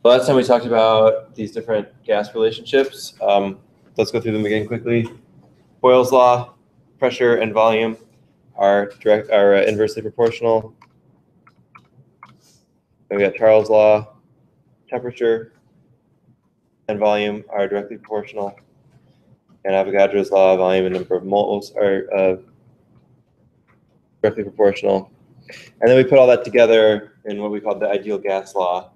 Last time we talked about these different gas relationships. Let's go through them again quickly. Boyle's law, pressure and volume are inversely proportional. Then we got Charles' law, temperature and volume are directly proportional. And Avogadro's law, volume and number of moles are directly proportional. And then we put all that together in what we call the ideal gas law,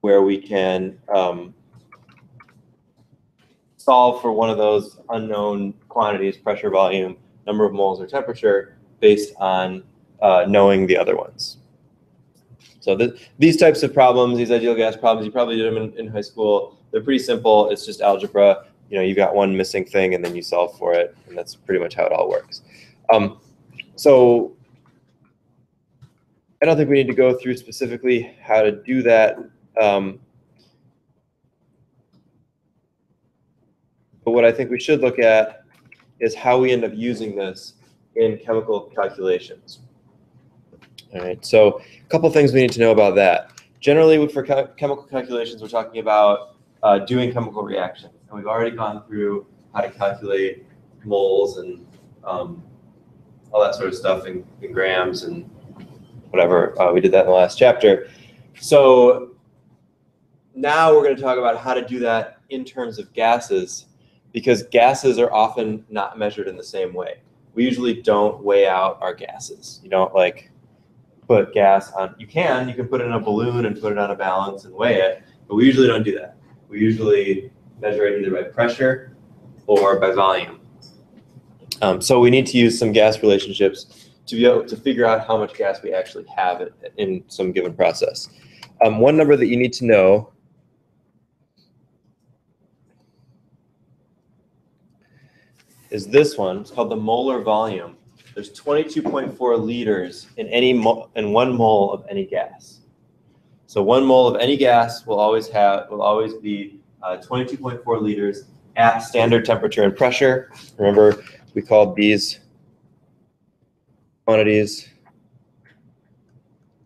where we can solve for one of those unknown quantities, pressure, volume, number of moles, or temperature, based on knowing the other ones. So these types of problems, these ideal gas problems, you probably did them in high school. They're pretty simple. It's just algebra. You know, you've got one missing thing, and then you solve for it, and that's pretty much how it all works. So I don't think we need to go through specifically how to do that. But what I think we should look at is how we end up using this in chemical calculations. All right, so a couple things we need to know about that. Generally, for chemical calculations, we're talking about doing chemical reactions. And we've already gone through how to calculate moles and all that sort of stuff in grams and whatever. We did that in the last chapter. So now we're going to talk about how to do that in terms of gases, because gases are often not measured in the same way. We usually don't weigh out our gases. You don't like put gas on, you can put it in a balloon and put it on a balance and weigh it, but we usually don't do that. We usually measure it either by pressure or by volume. So we need to use some gas relationships to be able to figure out how much gas we actually have in some given process. One number that you need to know is this one. It's called the molar volume. There's 22.4 liters in in 1 mole of any gas. So 1 mole of any gas will always be 22.4 liters at standard temperature and pressure. Remember, we called these quantities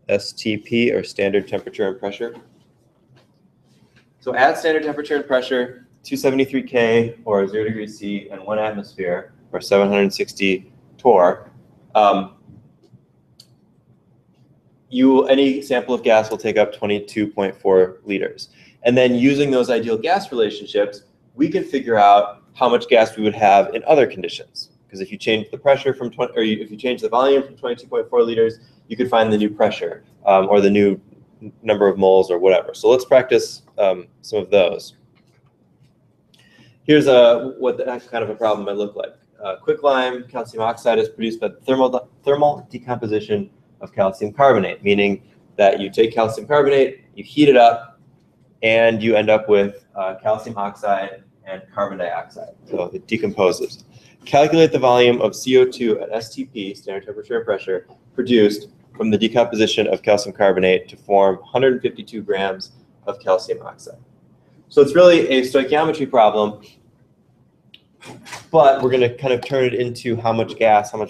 STP, or standard temperature and pressure. So at standard temperature and pressure, 273 K or 0 degrees C and 1 atmosphere, or 760 torr, any sample of gas will take up 22.4 liters. And then using those ideal gas relationships, we can figure out how much gas we would have in other conditions. Because if you change the pressure from if you change the volume from 22.4 liters, you could find the new pressure or the new number of moles or whatever. So let's practice some of those. Here's what that kind of a problem might look like. Quicklime calcium oxide is produced by the thermal decomposition of calcium carbonate, meaning that you take calcium carbonate, you heat it up, and you end up with calcium oxide and carbon dioxide. So it decomposes. Calculate the volume of CO2 at STP, standard temperature and pressure, produced from the decomposition of calcium carbonate to form 152 grams of calcium oxide. So it's really a stoichiometry problem, but we're going to kind of turn it into how much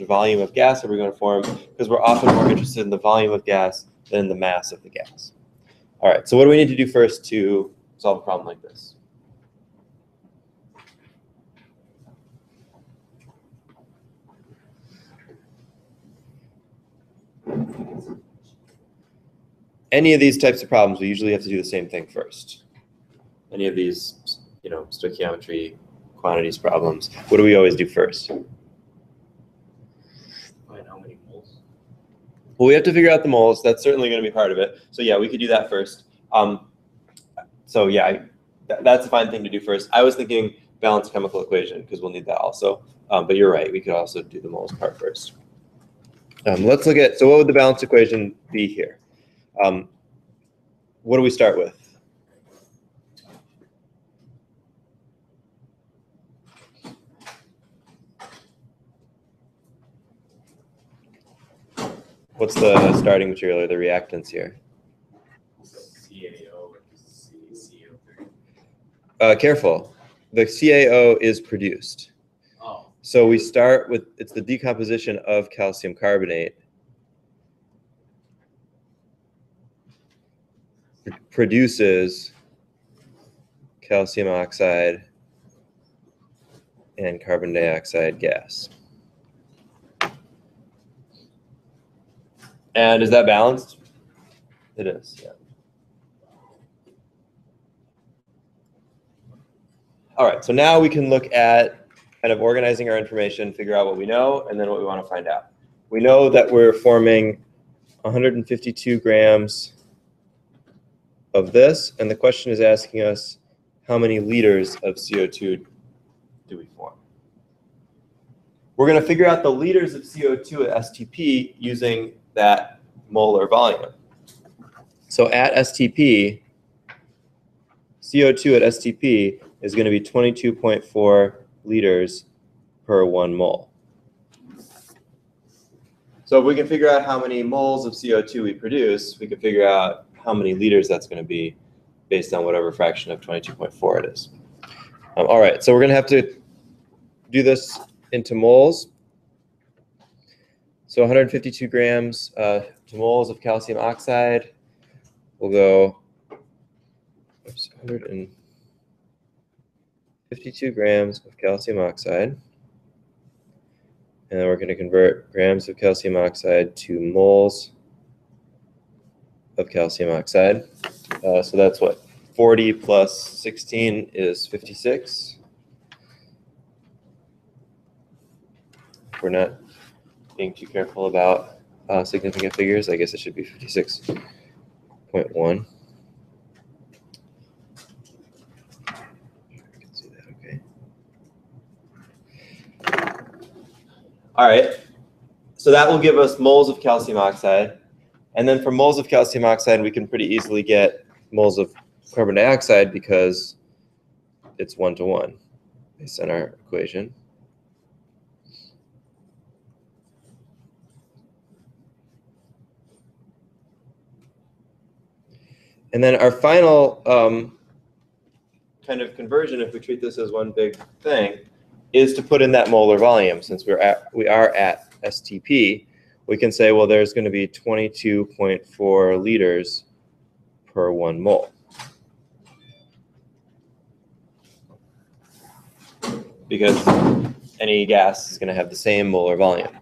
volume of gas are we going to form, because we're often more interested in the volume of gas than the mass of the gas. All right, so what do we need to do first to solve a problem like this? Any of these types of problems, we usually have to do the same thing first. Any of these, stoichiometry quantities problems, what do we always do first? Find how many moles. Well, we have to figure out the moles. That's certainly going to be part of it. So yeah, we could do that first. So yeah, that's a fine thing to do first. I was thinking balanced chemical equation, because we'll need that also. But you're right, we could also do the moles part first. Let's look at, so what would the balanced equation be here? What do we start with? What's the starting material or the reactants here? CaO and CO3. Careful. The CaO is produced. Oh. So we start with, it's the decomposition of calcium carbonate produces calcium oxide and carbon dioxide gas. And is that balanced? It is, yeah. All right, so now we can look at kind of organizing our information, figure out what we know, and then what we want to find out. We know that we're forming 152 grams of this, and the question is asking us how many liters of CO2 do we form. We're going to figure out the liters of CO2 at STP using that molar volume. So at STP, CO2 at STP is going to be 22.4 liters per 1 mole. So if we can figure out how many moles of CO2 we produce, we can figure out how many liters that's going to be based on whatever fraction of 22.4 it is. All right, so we're going to have to do this into moles. So 152 grams to moles of calcium oxide. We'll go 152 grams of calcium oxide. And then we're going to convert grams of calcium oxide to moles of calcium oxide. So that's what? 40 plus 16 is 56. If we're not being too careful about significant figures, I guess it should be 56.1. I can see that, okay. All right, so that will give us moles of calcium oxide. And then for moles of calcium oxide, we can pretty easily get moles of carbon dioxide because it's 1-to-1 based on our equation. And then our final kind of conversion, if we treat this as one big thing, is to put in that molar volume. Since we are at STP, we can say, well, there's going to be 22.4 liters per 1 mole. Because any gas is going to have the same molar volume.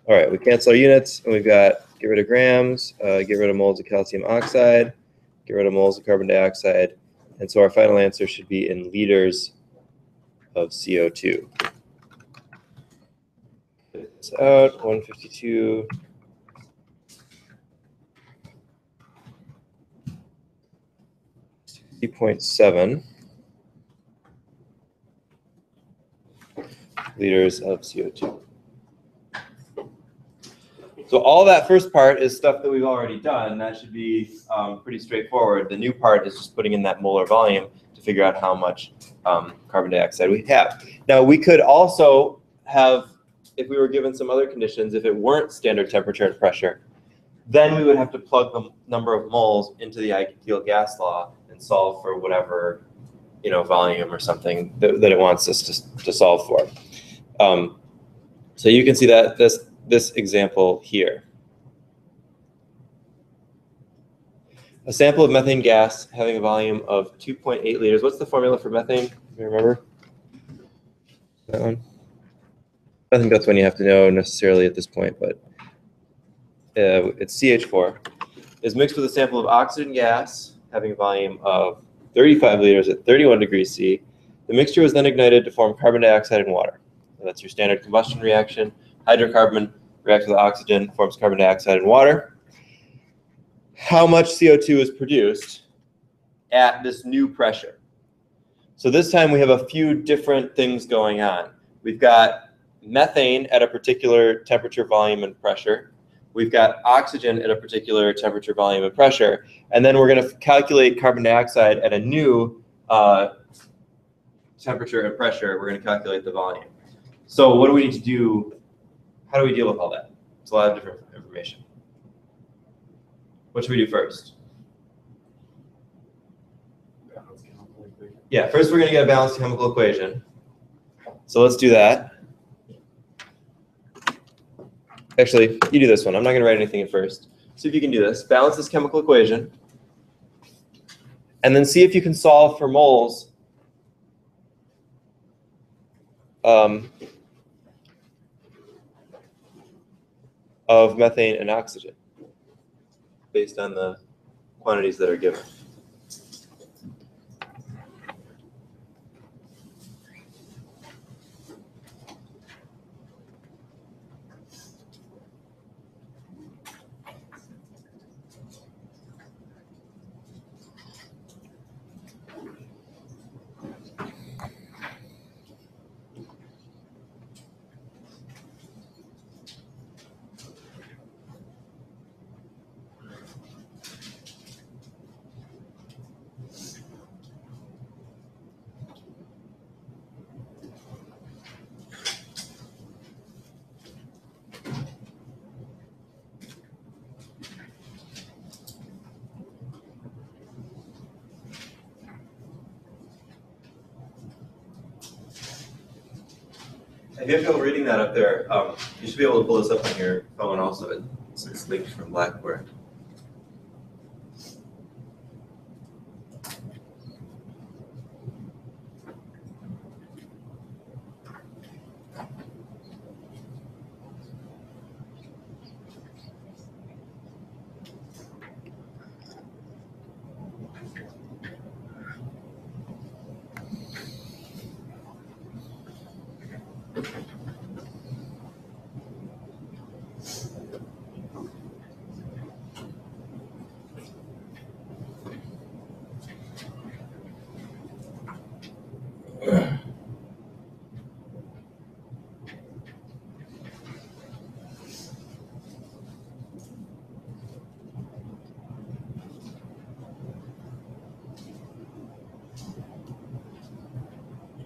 All right, we cancel our units, and we've got get rid of grams, get rid of moles of calcium oxide, get rid of moles of carbon dioxide, and so our final answer should be in liters of CO2. It's out 152. .7 liters of CO2. So all that first part is stuff that we've already done. That should be pretty straightforward. The new part is just putting in that molar volume to figure out how much carbon dioxide we have. Now we could also have, if we were given some other conditions, if it weren't standard temperature and pressure, then we would have to plug the number of moles into the ideal gas law and solve for whatever, you know, volume or something that it wants us to solve for. So you can see that this example here. A sample of methane gas having a volume of 2.8 liters. What's the formula for methane? Do you remember that one? I think that's one you have to know necessarily at this point, but it's CH4. Is mixed with a sample of oxygen gas having a volume of 35 liters at 31 degrees C. The mixture was then ignited to form carbon dioxide and water. So that's your standard combustion reaction. Hydrocarbon reacts with oxygen, forms carbon dioxide and water. How much CO2 is produced at this new pressure? So this time we have a few different things going on. We've got methane at a particular temperature, volume, and pressure. We've got oxygen at a particular temperature, volume, and pressure. And then we're going to calculate carbon dioxide at a new temperature and pressure. We're going to calculate the volume. So what do we need to do? How do we deal with all that? It's a lot of different information. What should we do first? Yeah, first we're going to get a balanced chemical equation. So let's do that. Actually, you do this one. I'm not going to write anything at first. see if you can do this. Balance this chemical equation. And then see if you can solve for moles of methane and oxygen based on the quantities that are given. If you have trouble reading that up there, you should be able to pull this up on your phone also. It's linked from Blackboard.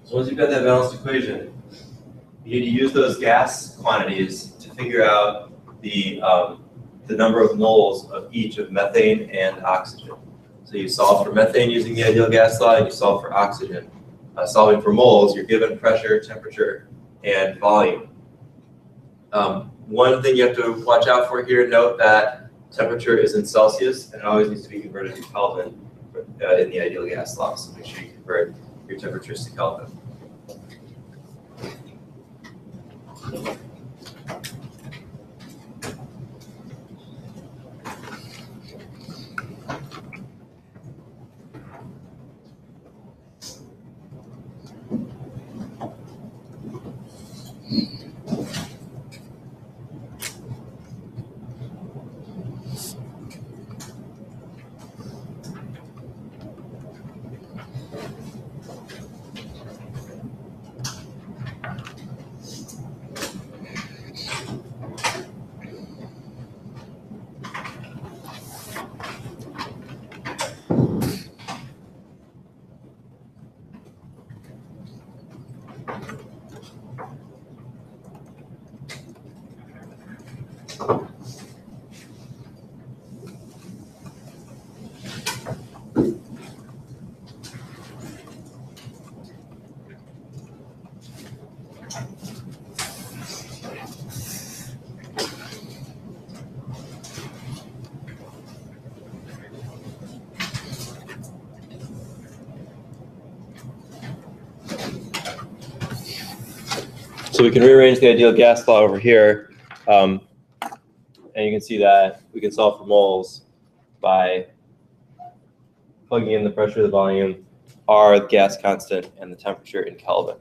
So once you've got that balanced equation, you need to use those gas quantities to figure out the number of moles of each of methane and oxygen. So you solve for methane using the ideal gas law, and you solve for oxygen. Solving for moles, you're given pressure, temperature, and volume. One thing you have to watch out for here, note that temperature is in Celsius, and it always needs to be converted to Kelvin in the ideal gas law. So make sure you convert your temperatures to Kelvin. So we can rearrange the ideal gas law over here, and you can see that we can solve for moles by plugging in the pressure, the volume, R, the gas constant, and the temperature in Kelvin.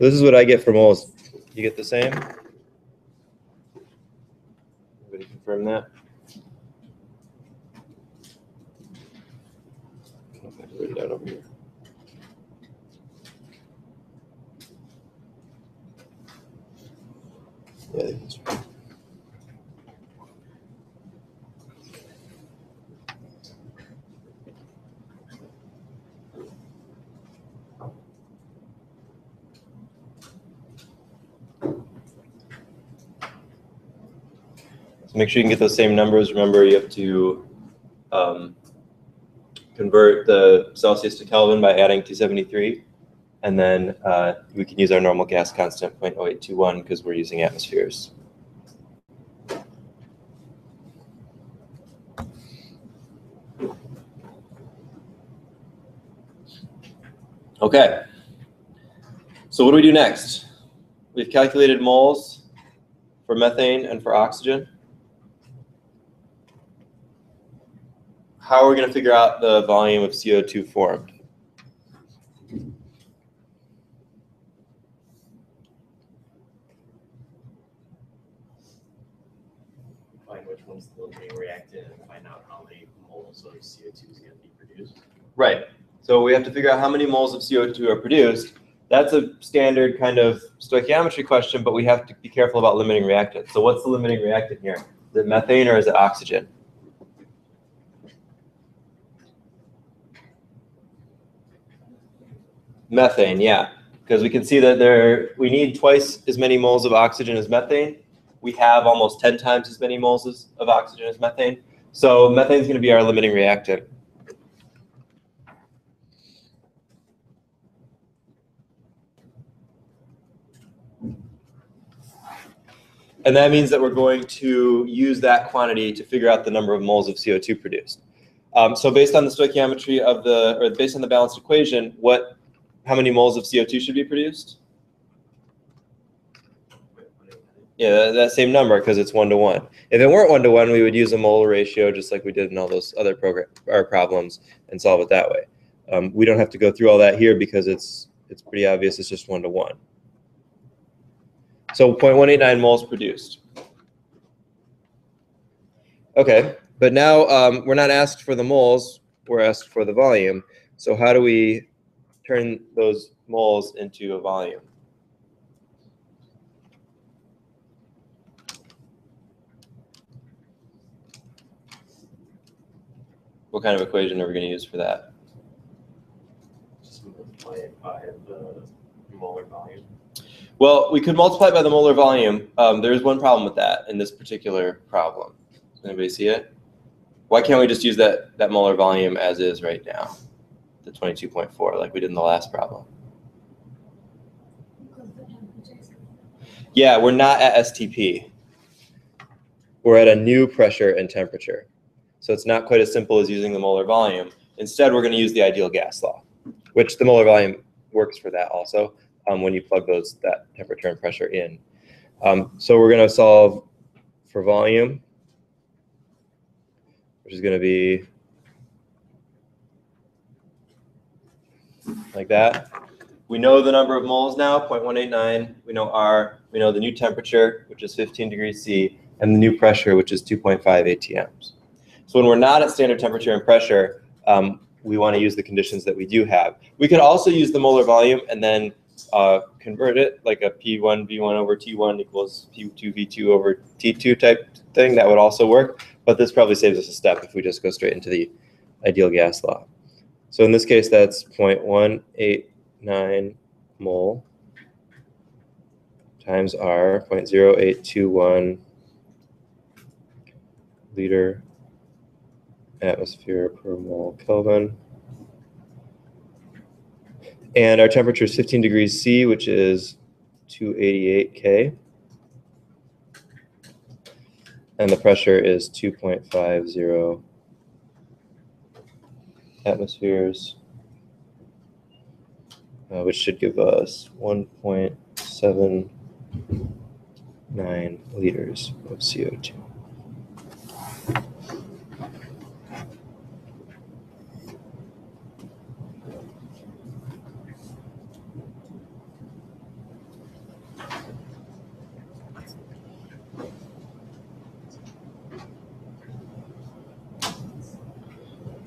this is what I get for moles. You get the same? Everybody confirm that? I don't know if I have to write it out over here. Yeah, I think that's right. So make sure you can get those same numbers. Remember, you have to convert the Celsius to Kelvin by adding 273. And then we can use our normal gas constant, 0.0821, because we're using atmospheres. Okay. So what do we do next? We've calculated moles for methane and for oxygen. How are we going to figure out the volume of CO2 formed? Find which one's the limiting reactant and find out how many moles of CO2 is going to be produced. Right. So we have to figure out how many moles of CO2 are produced. That's a standard kind of stoichiometry question, but we have to be careful about limiting reactant. So what's the limiting reactant here? Is it methane or is it oxygen? Methane, yeah. Because we can see that we need twice as many moles of oxygen as methane. We have almost 10 times as many moles of oxygen as methane. So methane is going to be our limiting reactant. And that means that we're going to use that quantity to figure out the number of moles of CO2 produced. So based on the stoichiometry of based on the balanced equation, how many moles of CO2 should be produced? Yeah, that same number, because it's 1 to 1. If it weren't 1 to 1, we would use a molar ratio just like we did in all those other problems and solve it that way. We don't have to go through all that here because it's pretty obvious. It's just 1 to 1. So 0.189 moles produced. Okay, but now we're not asked for the moles, we're asked for the volume. So how do we turn those moles into a volume? What kind of equation are we going to use for that? Just multiply it by the molar volume. Well, we could multiply by the molar volume. There's one problem with that in this particular problem. Does anybody see it? Why can't we just use that molar volume as is right now, the 22.4, like we did in the last problem? Yeah, we're not at STP. We're at a new pressure and temperature. So it's not quite as simple as using the molar volume. Instead, we're going to use the ideal gas law, which the molar volume works for that also when you plug that temperature and pressure in. So we're going to solve for volume, which is going to be like that. We know the number of moles now, 0.189. We know R. We know the new temperature, which is 15 degrees C, and the new pressure, which is 2.5 ATMs. So when we're not at standard temperature and pressure, we want to use the conditions that we do have. We could also use the molar volume and then convert it like a P1 V1 over T1 equals P2 V2 over T2 type thing. That would also work, but this probably saves us a step if we just go straight into the ideal gas law. So in this case, that's 0.189 mole times R, 0.0821 liter atmosphere per mole Kelvin. And our temperature is 15 degrees C, which is 288 K. And the pressure is 2.50 atmospheres, which should give us 1.79 liters of CO2.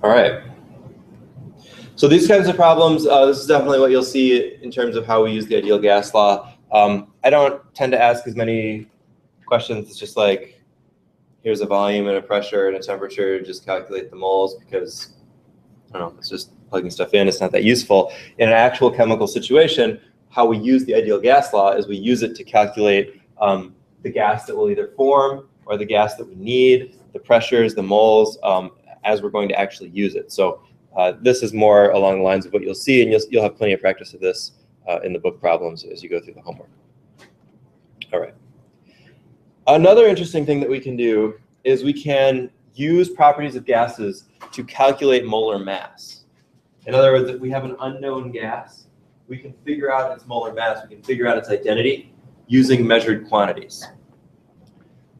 All right. So these kinds of problems, this is definitely what you'll see in terms of how we use the ideal gas law. I don't tend to ask as many questions. It's just like, here's a volume and a pressure and a temperature, just calculate the moles, because I don't know, it's just plugging stuff in. It's not that useful. In an actual chemical situation, how we use the ideal gas law is we use it to calculate the gas that will either form or the gas that we need, the pressures, the moles, as we're going to actually use it. So this is more along the lines of what you'll see, and you'll have plenty of practice of this in the book problems as you go through the homework. All right. Another interesting thing that we can do is we can use properties of gases to calculate molar mass. In other words, if we have an unknown gas, we can figure out its molar mass, we can figure out its identity using measured quantities.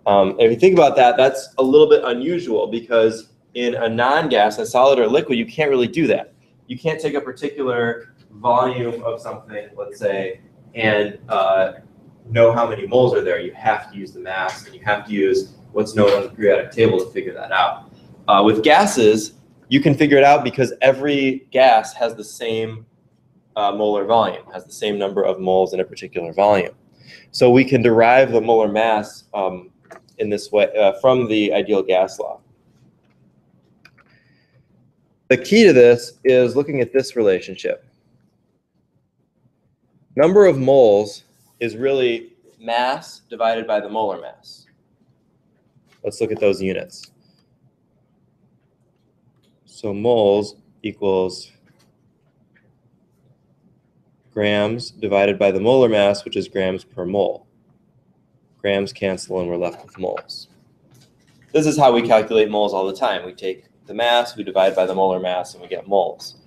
And if you think about that, that's a little bit unusual because in a non-gas, a solid or liquid, you can't really do that. You can't take a particular volume of something, let's say, and know how many moles are there. You have to use the mass, and you have to use what's known on the periodic table to figure that out. With gases, you can figure it out because every gas has the same molar volume, has the same number of moles in a particular volume. So we can derive the molar mass in this way from the ideal gas law. The key to this is looking at this relationship. Number of moles is really mass divided by the molar mass. Let's look at those units. So moles equals grams divided by the molar mass, which is grams per mole. Grams cancel and we're left with moles. This is how we calculate moles all the time. We take the mass, we divide by the molar mass, and we get moles.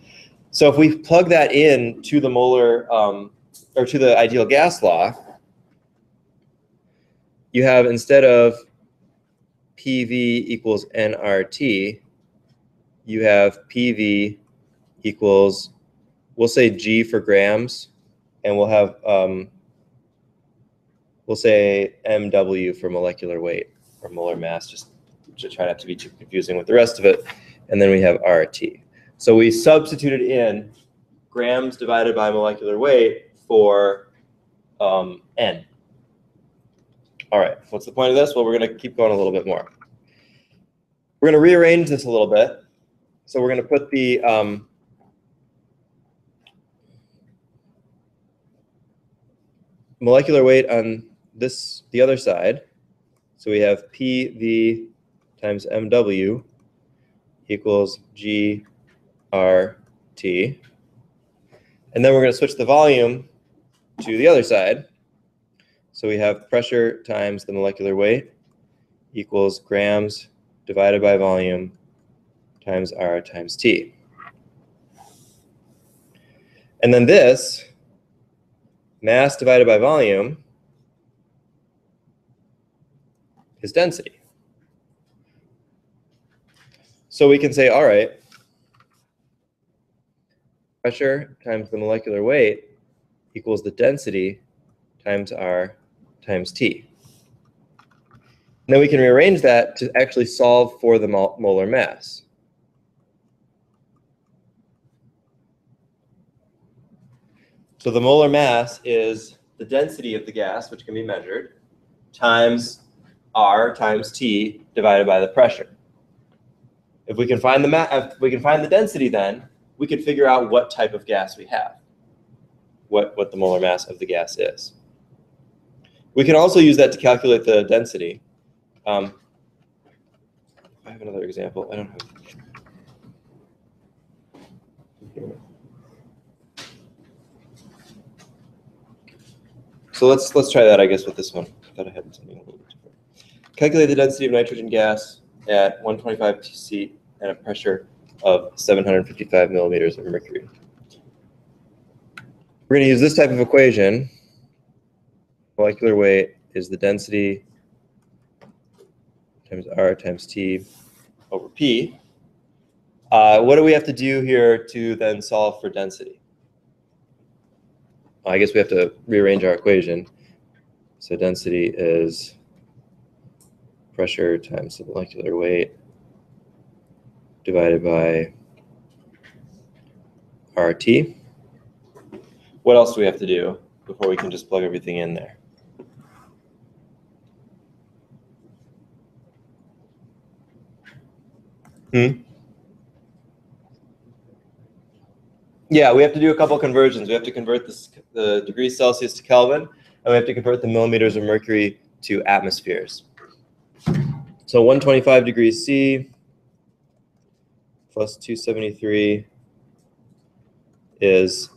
So if we plug that in to the molar, or to the ideal gas law, you have, instead of PV equals nRT, you have PV equals, we'll say G for grams, and we'll have, we'll say MW for molecular weight, or molar mass, just to try not to be too confusing with the rest of it. And then we have RT. So we substituted in grams divided by molecular weight for N. All right, what's the point of this? Well, we're going to keep going a little bit more. We're going to rearrange this a little bit. So we're going to put the molecular weight on the other side. So we have PV times MW equals GRT. And then we're going to switch the volume to the other side. So we have pressure times the molecular weight equals grams divided by volume times R times T. And then this, mass divided by volume, is density. So we can say, all right, pressure times the molecular weight equals the density times R times T. And then we can rearrange that to actually solve for the molar mass. So the molar mass is the density of the gas, which can be measured, times R times T divided by the pressure. If we can find the density, then we can figure out what type of gas we have, what the molar mass of the gas is. We can also use that to calculate the density. I have another example. I don't have. So let's try that, I guess, with this one. I thought I had something a little bit different. Calculate the density of nitrogen gas at 125 TC and a pressure of 755 millimeters of mercury. We're going to use this type of equation. Molecular weight is the density times R times T over P. What do we have to do here to then solve for density? I guess we have to rearrange our equation. So density is pressure times the molecular weight divided by RT. What else do we have to do before we can just plug everything in there? Yeah, we have to do a couple conversions. We have to convert the degrees Celsius to Kelvin, and we have to convert the millimeters of mercury to atmospheres. So 125 degrees C plus 273 is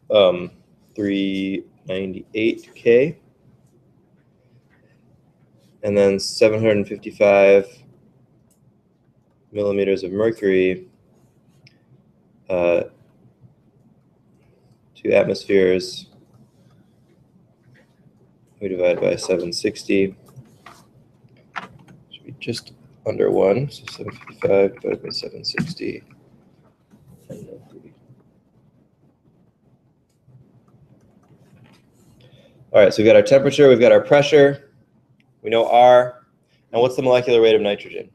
398 K. And then 755 millimeters of mercury to atmospheres, we divide by 760. Should be just under 1, so 755 divided by 760. All right, so we've got our temperature, we've got our pressure, we know R, and what's the molecular weight of nitrogen?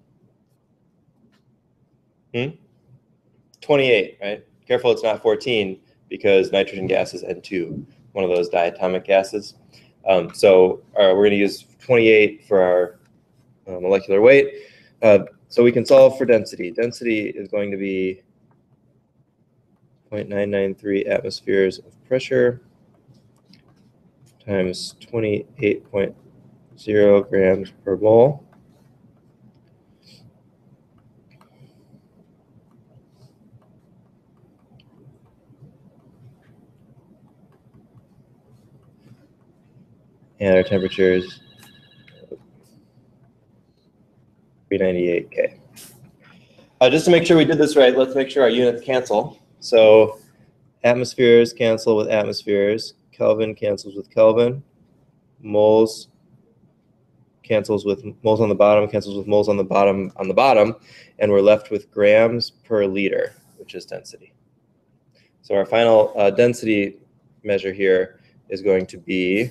28, right? Careful it's not 14, because nitrogen gas is N2, one of those diatomic gases. So we're going to use 28 for our molecular weight. So we can solve for density. Density is going to be 0.993 atmospheres of pressure times 28.0 grams per mole. And our temperature is 398 K. Just to make sure we did this right, let's make sure our units cancel. So atmospheres cancel with atmospheres, Kelvin cancels with Kelvin, moles cancels with moles on the bottom, cancels with moles on the bottom, and we're left with grams per liter, which is density. So our final density measure here is going to be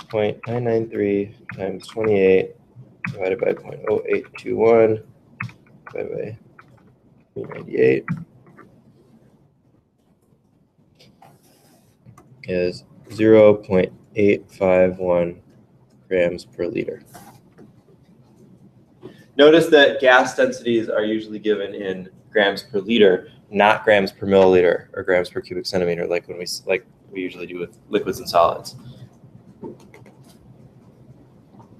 0.993 times 28 divided by 0.0821 divided by 398 is 0.851 grams per liter. Notice that gas densities are usually given in grams per liter, not grams per milliliter or grams per cubic centimeter, like we usually do with liquids and solids.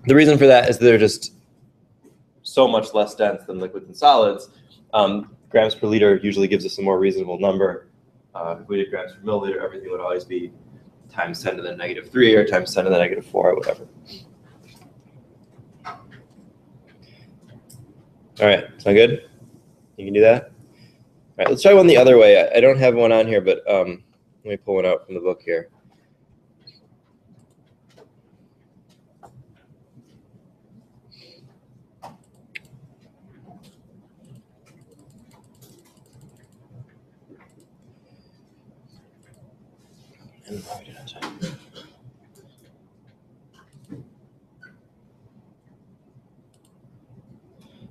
The reason for that is they're just so much less dense than liquids and solids. Grams per liter usually gives us a more reasonable number. If we did grams per milliliter, everything would always be times 10 to the negative 3 or times 10 to the negative 4 or whatever. All right, sound good? You can do that? All right, let's try one the other way. I don't have one on here, but let me pull one out from the book here.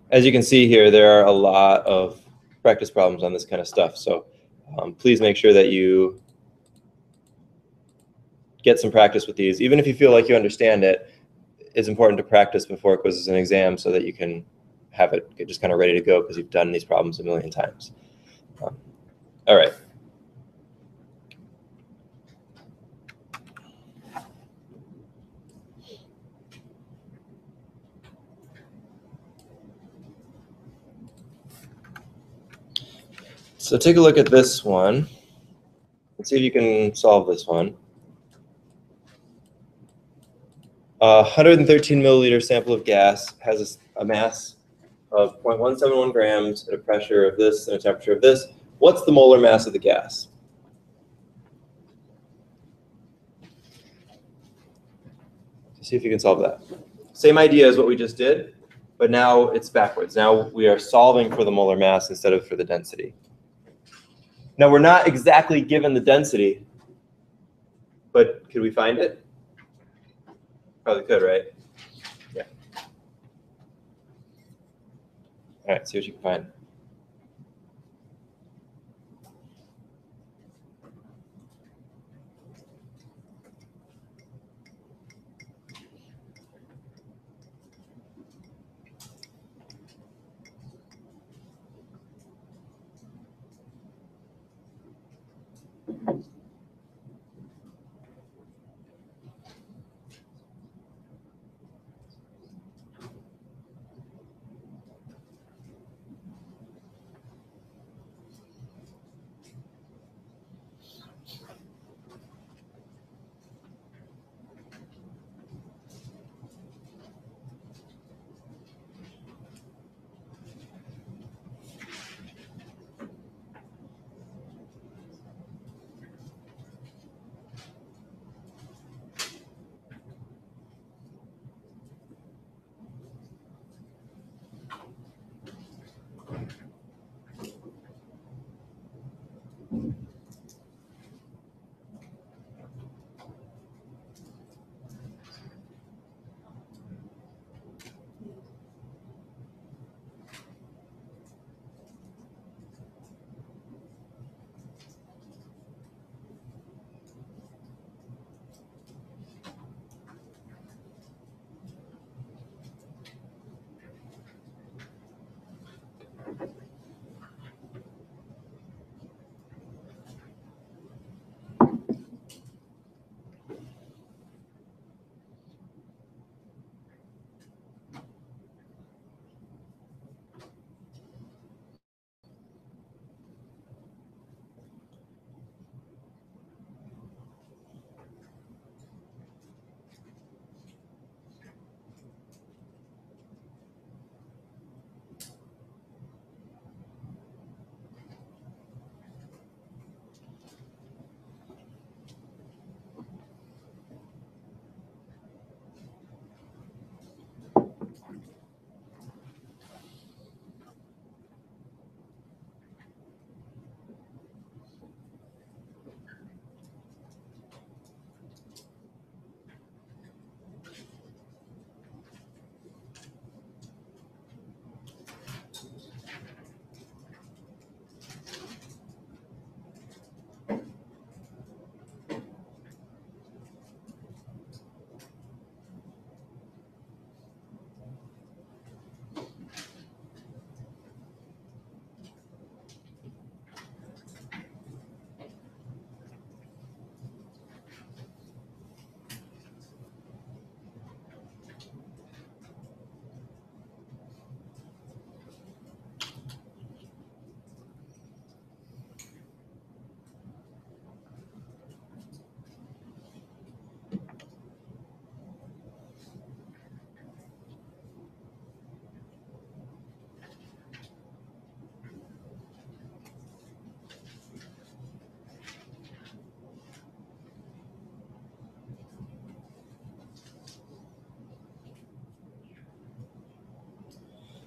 As you can see here, there are a lot of practice problems on this kind of stuff. So please make sure that you get some practice with these. Even if you feel like you understand it, it's important to practice before quizzes and exams so that you can have it just kind of ready to go because you've done these problems a million times. All right. So take a look at this one. Let's see if you can solve this one. 113 milliliter sample of gas has a mass of 0.171 grams at a pressure of this and a temperature of this. What's the molar mass of the gas? See if you can solve that. Same idea as what we just did, but now it's backwards. Now we are solving for the molar mass instead of for the density. Now we're not exactly given the density, but could we find it? Probably could, right? Yeah. All right, see what you can find.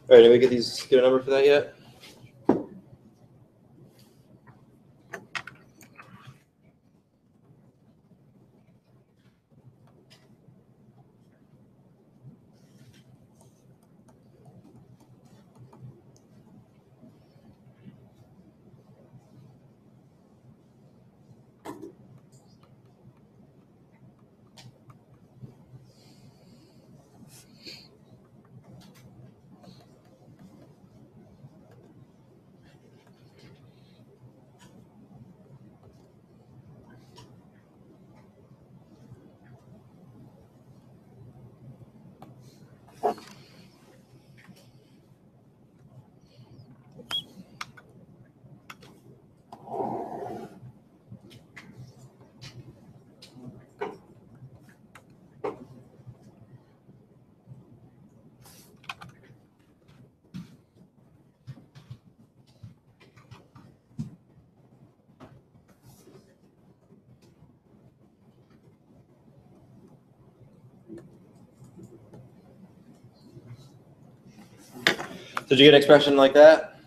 All right, did we get a number for that yet? Did you get an expression like that?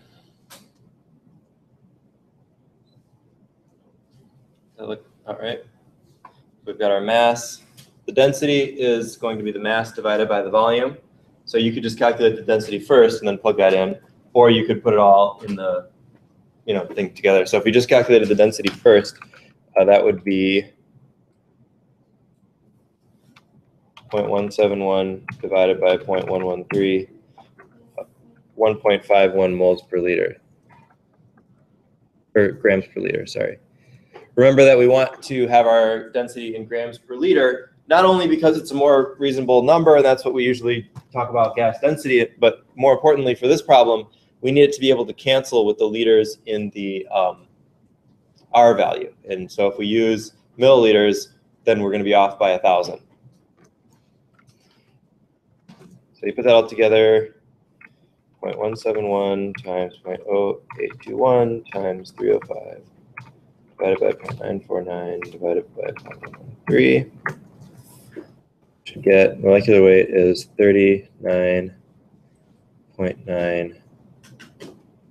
That look all right. We've got our mass. the density is going to be the mass divided by the volume. So you could just calculate the density first and then plug that in, or you could put it all in the thing together. So if we just calculated the density first, that would be 0.171 divided by 0.113, 1.51 moles per liter, or grams per liter, sorry. Remember that we want to have our density in grams per liter, not only because it's a more reasonable number, and that's what we usually talk about gas density, but more importantly for this problem, we need it to be able to cancel with the liters in the R value. And so if we use milliliters, then we're going to be off by 1,000. So you put that all together, 0.171 times 0.0821 times 305 divided by 0.949 divided by 0.113. Should get molecular weight is 39.9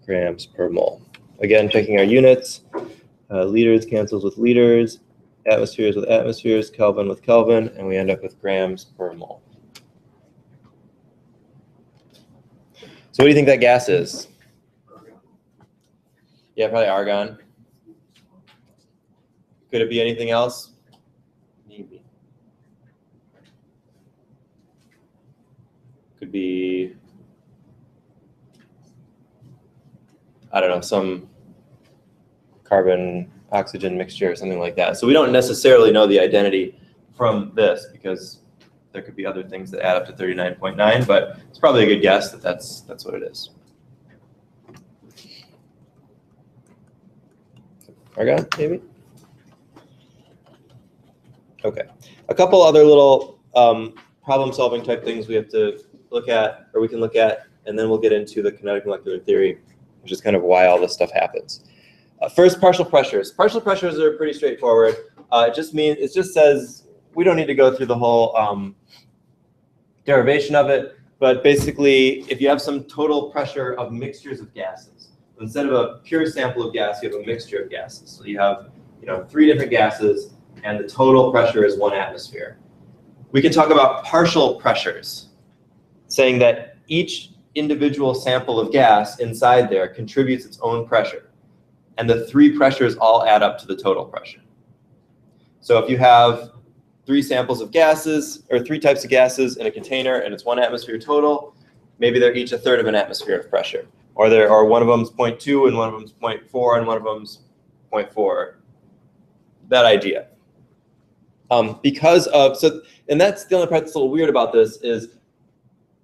grams per mole. Again, checking our units. Liters cancels with liters, atmospheres with atmospheres, Kelvin with Kelvin, and we end up with grams per mole. So what do you think that gas is? Yeah, probably argon. Could it be anything else? Maybe. Could be, I don't know, some carbon oxygen mixture or something like that. So we don't necessarily know the identity from this because there could be other things that add up to 39.9, but it's probably a good guess that that's what it is. Argon, maybe? Okay. A couple other little problem-solving type things we have to look at, or we can look at, and then we'll get into the kinetic molecular theory, which is kind of why all this stuff happens. First, partial pressures. Partial pressures are pretty straightforward. It just says we don't need to go through the whole derivation of it, but basically, if you have some total pressure of mixtures of gases, instead of a pure sample of gas, you have a mixture of gases. So you have 3 different gases, and the total pressure is 1 atmosphere. We can talk about partial pressures, saying that each individual sample of gas inside there contributes its own pressure. And the 3 pressures all add up to the total pressure. So if you have 3 samples of gases, or 3 types of gases in a container, and it's 1 atmosphere total, maybe they're each 1/3 of an atmosphere of pressure. Or one of them's 0.2, and one of them's 0.4, and one of them's 0.4. That idea. And that's the only part that's a little weird about this is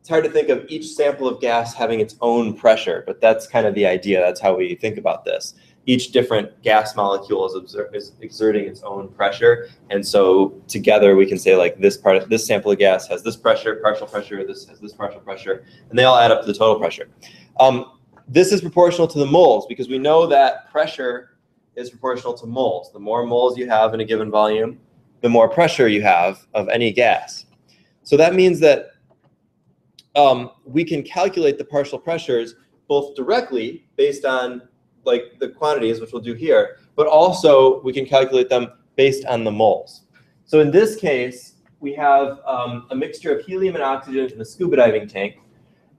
it's hard to think of each sample of gas having its own pressure, but that's kind of the idea. That's how we think about this. Each different gas molecule is exerting its own pressure, and so together we can say like this sample of gas has this pressure, partial pressure, this has this partial pressure, and they all add up to the total pressure. This is proportional to the moles because we know that pressure is proportional to moles. The more moles you have in a given volume, the more pressure you have of any gas. So that means that we can calculate the partial pressures both directly based on like the quantities, which we'll do here, but also we can calculate them based on the moles. So in this case, we have a mixture of helium and oxygen in a scuba diving tank.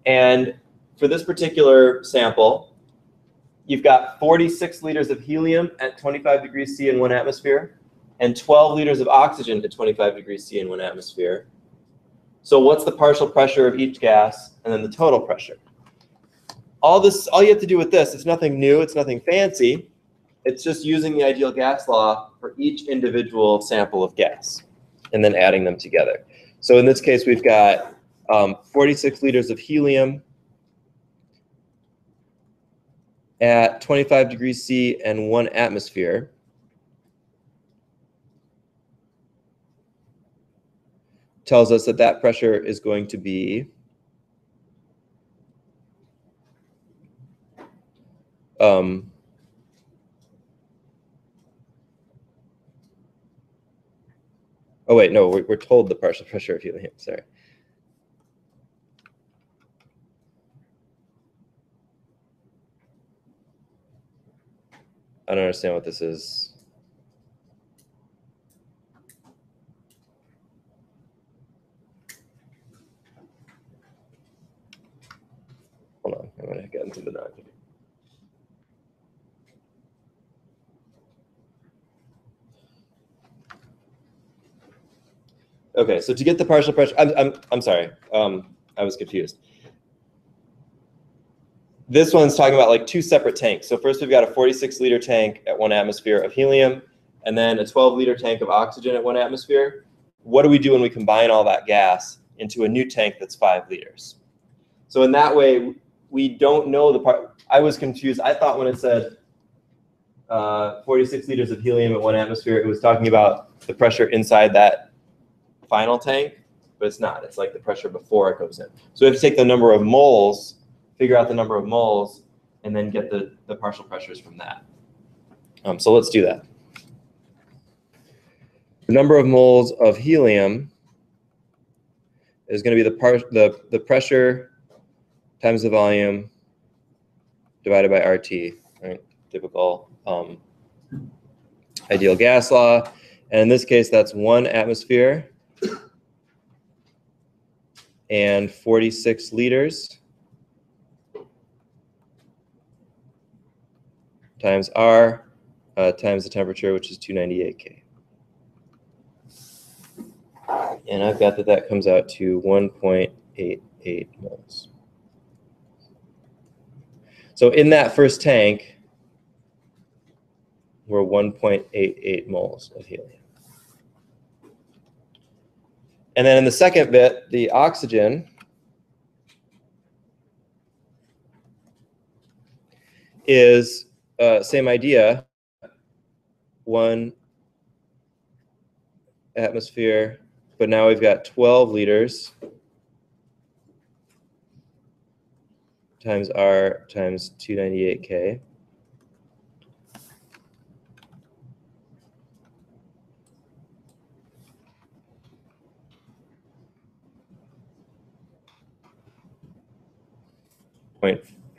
And for this particular sample, you've got 46 liters of helium at 25 degrees C in 1 atmosphere, and 12 liters of oxygen at 25 degrees C in 1 atmosphere. So what's the partial pressure of each gas, and then the total pressure? All you have to do with this, it's nothing new, it's nothing fancy. It's just using the ideal gas law for each individual sample of gas, and then adding them together. So in this case, we've got 46 liters of helium at 25 degrees C and 1 atmosphere. Tells us that that pressure is going to be oh wait, no, we're told the partial pressure of helium, sorry. I don't understand what this is. into the non-container. Okay, so to get the partial pressure, I'm sorry, I was confused. This one's talking about like two separate tanks. So first we've got a 46-liter tank at 1 atmosphere of helium, and then a 12-liter tank of oxygen at 1 atmosphere. What do we do when we combine all that gas into a new tank that's 5 liters? So in that way, we don't know the part. I was confused. I thought when it said 46 liters of helium at 1 atmosphere, it was talking about the pressure inside that final tank, but it's not. It's like the pressure before it goes in. So we have to take the number of moles, figure out the number of moles, and then get the partial pressures from that. So let's do that. The number of moles of helium is going to be the pressure times the volume divided by RT, right? Typical ideal gas law. And in this case, that's 1 atmosphere and 46 liters times R times the temperature, which is 298 K. And I've got that comes out to 1.88 moles. So in that first tank, we're 1.88 moles of helium. And then in the second bit, the oxygen is same idea, 1 atmosphere, but now we've got 12 liters times R times 298 K.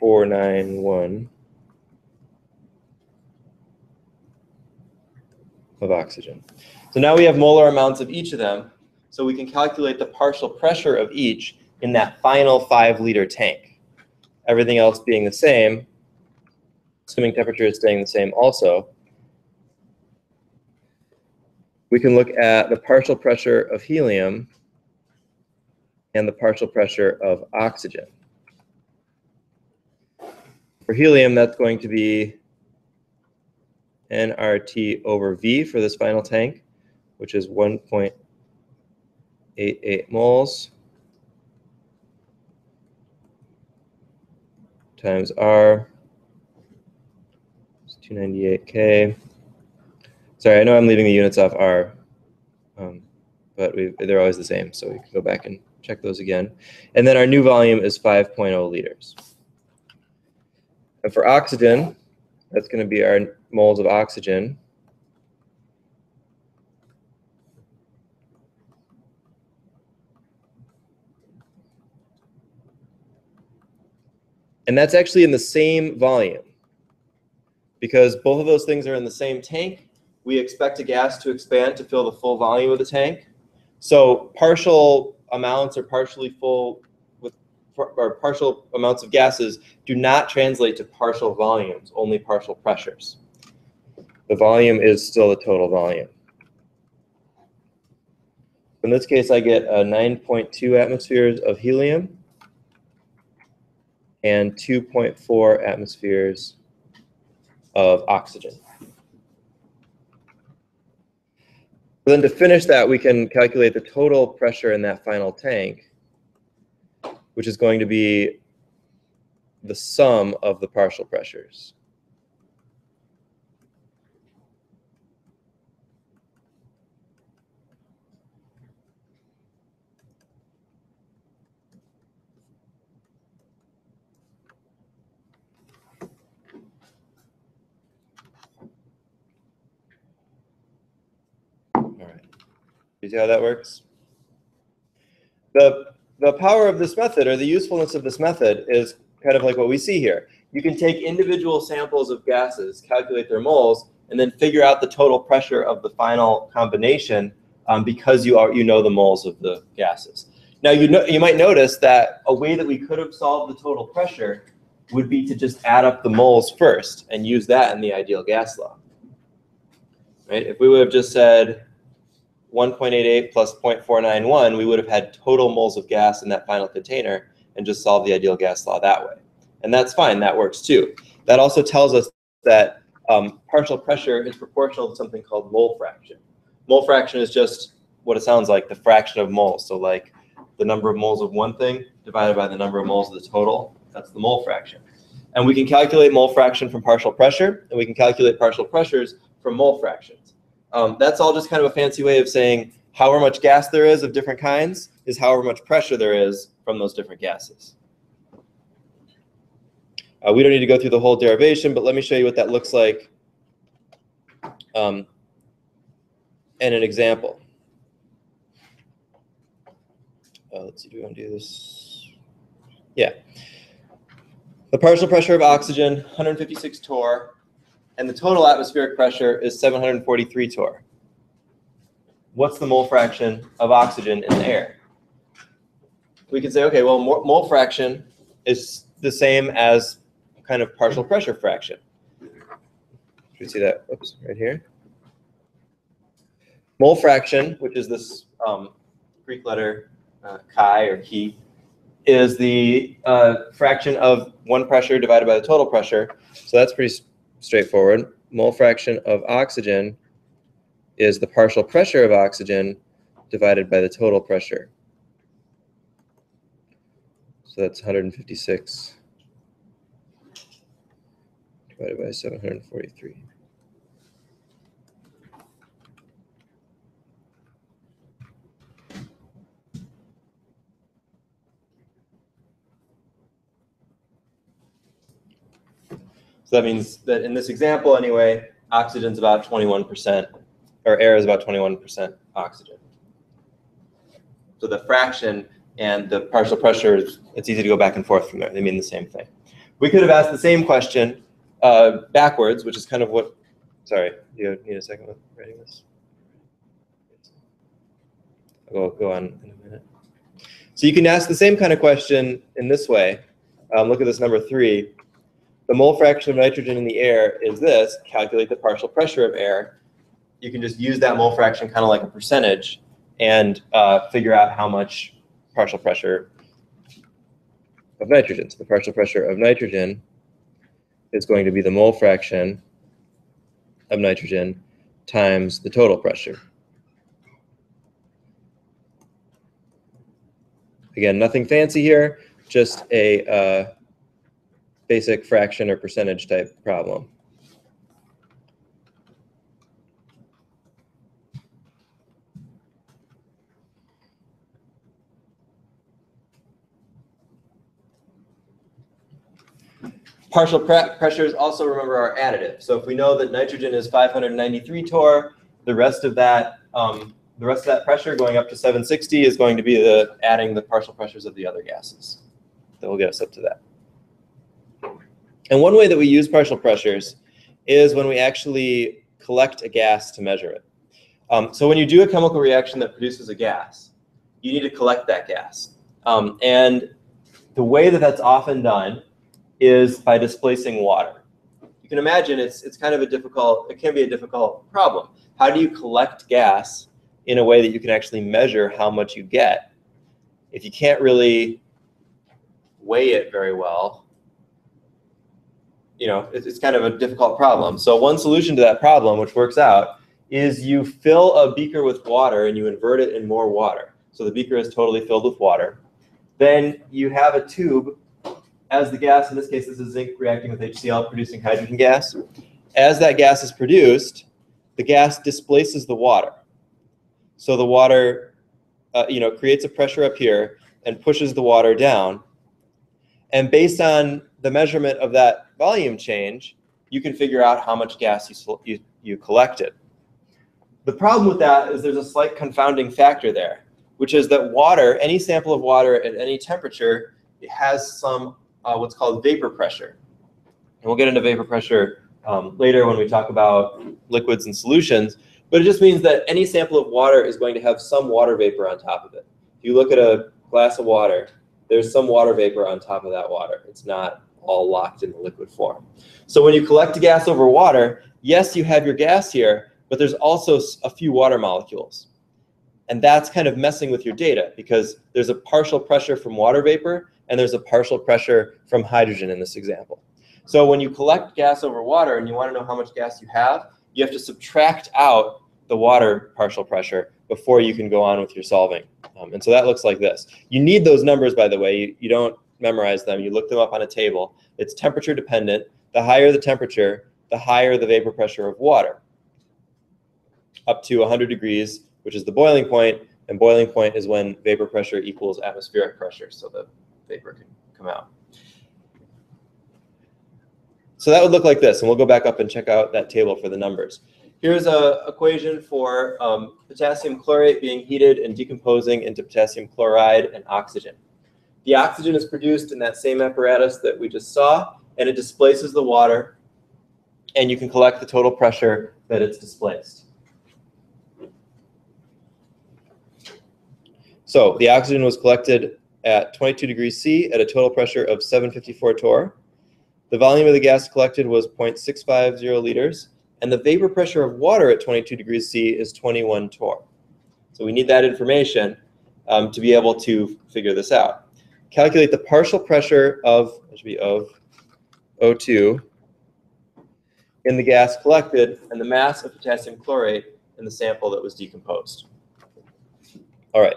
.491 of oxygen. So now we have molar amounts of each of them, so we can calculate the partial pressure of each in that final 5-liter tank. Everything else being the same, assuming temperature is staying the same also. We can look at the partial pressure of helium and the partial pressure of oxygen. For helium, that's going to be nRT over V for this final tank, which is 1.88 moles times R, 298 K. Sorry, I know I'm leaving the units off R, but they're always the same, so we can go back and check those again. And then our new volume is 5.0 liters. And for oxygen, that's going to be our moles of oxygen. And that's actually in the same volume. Because both of those things are in the same tank, we expect a gas to expand to fill the full volume of the tank. So partial amounts or partially full or partial amounts of gases do not translate to partial volumes, only partial pressures. The volume is still the total volume. In this case, I get 9.2 atmospheres of helium and 2.4 atmospheres of oxygen. Then to finish that, we can calculate the total pressure in that final tank, which is going to be the sum of the partial pressures. All right. You see how that works? The power of this method, or the usefulness of this method, is kind of like what we see here. You can take individual samples of gases, calculate their moles, and then figure out the total pressure of the final combination because you know the moles of the gases. Now you might notice that a way that we could have solved the total pressure would be to just add up the moles first and use that in the ideal gas law. Right? If we would have just said 1.88 plus 0.491, we would have had total moles of gas in that final container and just solved the ideal gas law that way. And that's fine, that works too. That also tells us that partial pressure is proportional to something called mole fraction. Mole fraction is just what it sounds like, the fraction of moles. So like the number of moles of one thing divided by the number of moles of the total, that's the mole fraction. And we can calculate mole fraction from partial pressure, and we can calculate partial pressures from mole fractions. That's all just kind of a fancy way of saying however much gas there is of different kinds is however much pressure there is from those different gases. We don't need to go through the whole derivation, but let me show you what that looks like in an example. Let's see, do we want to do this? Yeah. The partial pressure of oxygen, 156 torr, and the total atmospheric pressure is 743 torr. What's the mole fraction of oxygen in the air? We can say, okay, well, mole fraction is the same as kind of partial pressure fraction. Should we see that? Oops, right here. Mole fraction, which is this Greek letter chi or chi, is the fraction of one pressure divided by the total pressure. So that's pretty straightforward. Mole fraction of oxygen is the partial pressure of oxygen divided by the total pressure. So that's 156 divided by 743. So that means that in this example anyway, oxygen's about 21%, or air is about 21% oxygen. So the fraction and the partial pressure, it's easy to go back and forth from there. They mean the same thing. We could have asked the same question backwards, which is kind of what, sorry, do you need a second with writing this? I'll go on in a minute. So you can ask the same kind of question in this way. Look at this number 3. The mole fraction of nitrogen in the air is this. Calculate the partial pressure of air. You can just use that mole fraction kind of like a percentage and figure out how much partial pressure of nitrogen. So the partial pressure of nitrogen is going to be the mole fraction of nitrogen times the total pressure. Again, nothing fancy here, just a basic fraction or percentage type problem. Partial pressures also, remember, are additive. So if we know that nitrogen is 593 torr, the rest of that pressure going up to 760 is going to be adding the partial pressures of the other gases. That will get us up to that. And one way that we use partial pressures is when we actually collect a gas to measure it. So when you do a chemical reaction that produces a gas, you need to collect that gas. And the way that that's often done is by displacing water. You can imagine it's kind of it can be a difficult problem. How do you collect gas in a way that you can actually measure how much you get if you can't really weigh it very well? You know, it's kind of a difficult problem. So one solution to that problem, which works out, is you fill a beaker with water and you invert it in more water. So the beaker is totally filled with water. Then you have a tube as the gas, in this case this is zinc reacting with HCl producing hydrogen gas. As that gas is produced, the gas displaces the water. So the water creates a pressure up here and pushes the water down. And based on the measurement of that volume change, you can figure out how much gas you collected. The problem with that is there's a slight confounding factor there, which is that water, any sample of water at any temperature, it has some what's called vapor pressure. And we'll get into vapor pressure later when we talk about liquids and solutions, but it just means that any sample of water is going to have some water vapor on top of it. If you look at a glass of water, there's some water vapor on top of that water. It's not all locked in the liquid form. So when you collect a gas over water, yes, you have your gas here, but there's also a few water molecules. And that's kind of messing with your data because there's a partial pressure from water vapor and there's a partial pressure from hydrogen in this example. So when you collect gas over water and you want to know how much gas you have to subtract out the water partial pressure before you can go on with your solving. And so that looks like this. You need those numbers, by the way. You don't memorize them. You look them up on a table. It's temperature dependent. The higher the temperature, the higher the vapor pressure of water. Up to 100 degrees, which is the boiling point, and boiling point is when vapor pressure equals atmospheric pressure, so the vapor can come out. So that would look like this, and we'll go back up and check out that table for the numbers. Here's an equation for potassium chlorate being heated and decomposing into potassium chloride and oxygen. The oxygen is produced in that same apparatus that we just saw, and it displaces the water, and you can collect the total pressure that it's displaced. So the oxygen was collected at 22 degrees C at a total pressure of 754 torr. The volume of the gas collected was 0.650 liters, and the vapor pressure of water at 22 degrees C is 21 torr. So we need that information to be able to figure this out. Calculate the partial pressure of O2 in the gas collected and the mass of potassium chlorate in the sample that was decomposed. All right.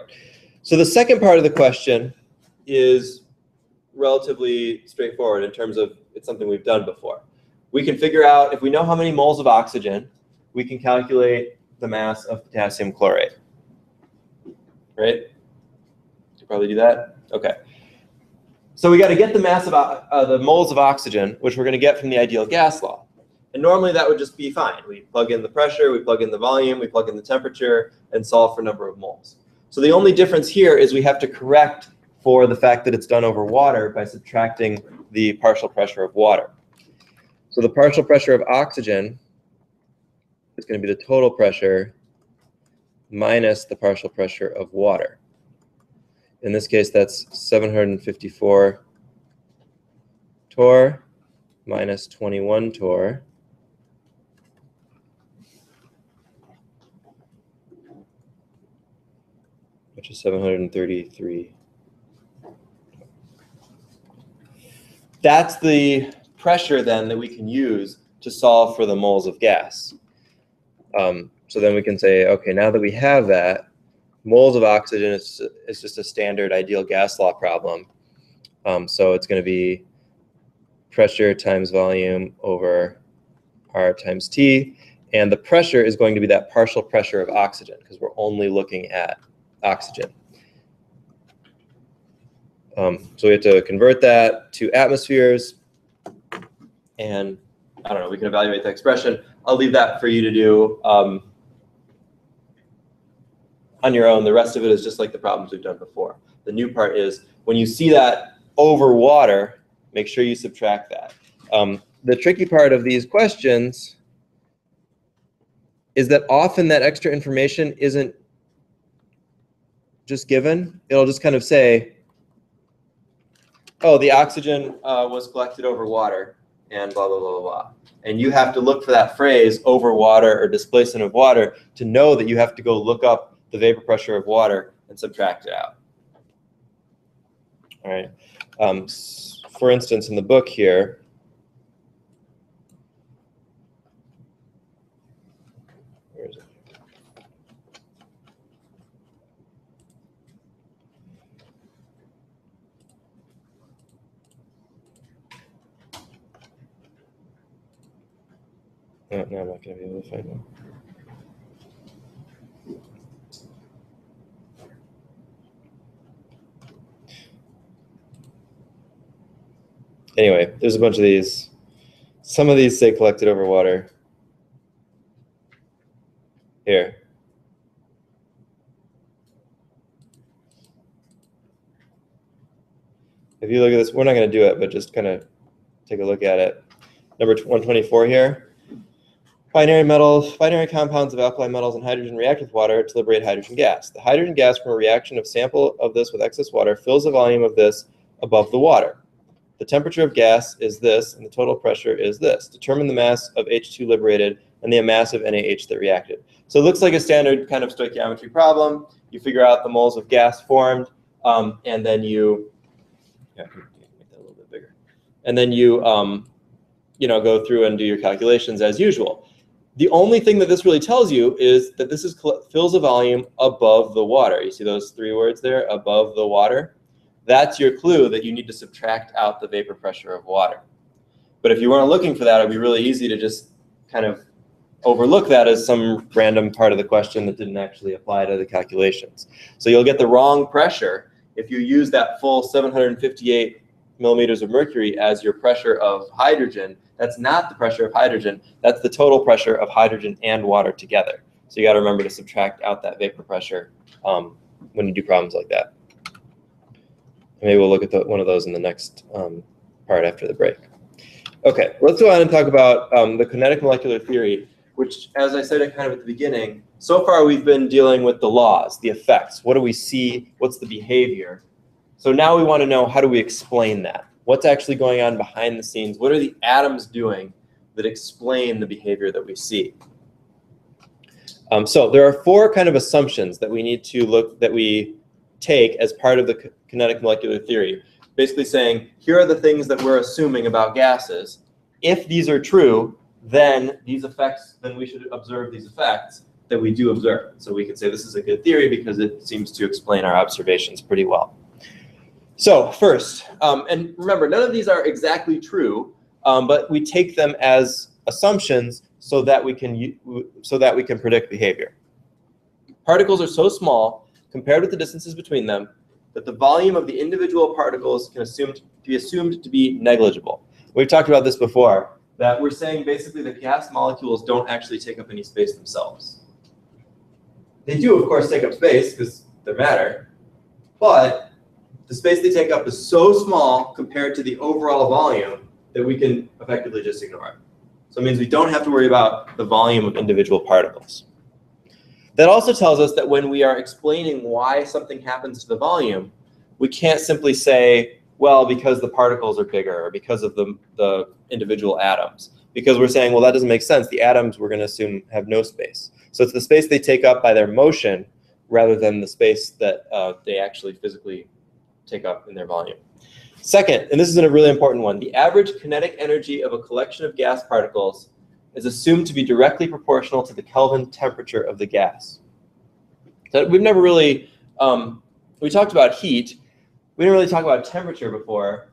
So the second part of the question is relatively straightforward in terms of it's something we've done before. We can figure out, if we know how many moles of oxygen, we can calculate the mass of potassium chlorate. Right? You probably do that? Okay. So we got to get the mass of the moles of oxygen, which we're going to get from the ideal gas law. And normally that would just be fine. We plug in the pressure, we plug in the volume, we plug in the temperature, and solve for number of moles. So the only difference here is we have to correct for the fact that it's done over water by subtracting the partial pressure of water. So the partial pressure of oxygen is going to be the total pressure minus the partial pressure of water. In this case, that's 754 torr minus 21 torr. Which is 733. That's the pressure then that we can use to solve for the moles of gas. So then we can say, okay, now that we have that, moles of oxygen is just a standard ideal gas law problem. So it's going to be pressure times volume over R times T. And the pressure is going to be that partial pressure of oxygen because we're only looking at oxygen. So we have to convert that to atmospheres, and I don't know, we can evaluate the expression. I'll leave that for you to do on your own. The rest of it is just like the problems we've done before. The new part is when you see that over water, make sure you subtract that. The tricky part of these questions is that often that extra information isn't just given. It'll just kind of say, oh, the oxygen was collected over water and blah, blah, blah, blah, blah. And you have to look for that phrase over water or displacement of water to know that you have to go look up the vapor pressure of water and subtract it out. All right. For instance, in the book here, where is it? No, I'm not going to be able to find one. Anyway, there's a bunch of these. Some of these say collected over water. Here. If you look at this, we're not going to do it, but just kind of take a look at it. Number 124 here. Binary compounds of alkali metals and hydrogen react with water to liberate hydrogen gas. The hydrogen gas from a reaction of sample of this with excess water fills the volume of this above the water. the temperature of gas is this, and the total pressure is this. Determine the mass of H2 liberated and the mass of NaH that reacted. So it looks like a standard kind of stoichiometry problem. You figure out the moles of gas formed, and then you, yeah, make that a little bit bigger. And then you, go through and do your calculations as usual. The only thing that this really tells you is that this is fills a volume above the water. You see those three words there, above the water? That's your clue that you need to subtract out the vapor pressure of water. But if you weren't looking for that, it would be really easy to just kind of overlook that as some random part of the question that didn't actually apply to the calculations. So you'll get the wrong pressure if you use that full 758 millimeters of mercury as your pressure of hydrogen. That's not the pressure of hydrogen. That's the total pressure of hydrogen and water together. So you got to remember to subtract out that vapor pressure when you do problems like that. Maybe we'll look at one of those in the next part after the break. Okay, let's go on and talk about the kinetic molecular theory, which, as I said kind of at the beginning, so far we've been dealing with the laws, the effects. What do we see? What's the behavior? So now we want to know, how do we explain that? What's actually going on behind the scenes? What are the atoms doing that explain the behavior that we see? So there are four kind of assumptions that we need to we take as part of the kinetic molecular theory. Basically saying, here are the things that we're assuming about gases. If these are true, then these effects, then we should observe these effects that we do observe. So we can say this is a good theory because it seems to explain our observations pretty well. So first, and remember, none of these are exactly true, but we take them as assumptions so that we can predict behavior. Particles are so small compared with the distances between them that the volume of the individual particles can be assumed to be negligible. We've talked about this before, that we're saying basically that gas molecules don't actually take up any space themselves. They do, of course, take up space because they're matter, but the space they take up is so small compared to the overall volume that we can effectively just ignore it. So it means we don't have to worry about the volume of individual particles. That also tells us that when we are explaining why something happens to the volume, we can't simply say, well, because the particles are bigger or because of the individual atoms. Because we're saying, well, that doesn't make sense. The atoms, we're going to assume, have no space. So it's the space they take up by their motion rather than the space that they actually physically take up in their volume. Second, and this is a really important one, the average kinetic energy of a collection of gas particles is assumed to be directly proportional to the Kelvin temperature of the gas. So we've never really, we talked about heat. We didn't really talk about temperature before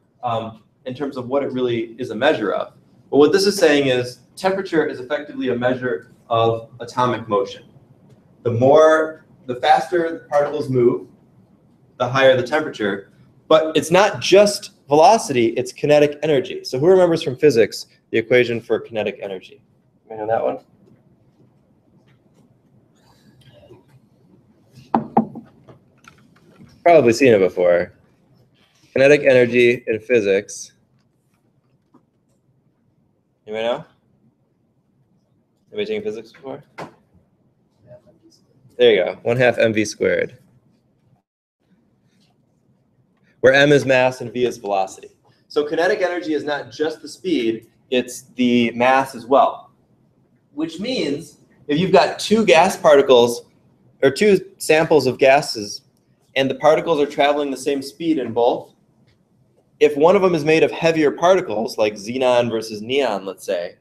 in terms of what it really is a measure of. But what this is saying is temperature is effectively a measure of atomic motion. The faster the particles move, the higher the temperature. But it's not just velocity, it's kinetic energy. So who remembers from physics the equation for kinetic energy? You know that one? Probably seen it before. Kinetic energy in physics. Anybody know? Anybody taken physics before? There you go, 1/2 mv squared. Where m is mass and v is velocity. So kinetic energy is not just the speed, it's the mass as well. Which means if you've got two gas particles, or two samples of gases, and the particles are traveling the same speed in both, if one of them is made of heavier particles, like xenon versus neon, let's say,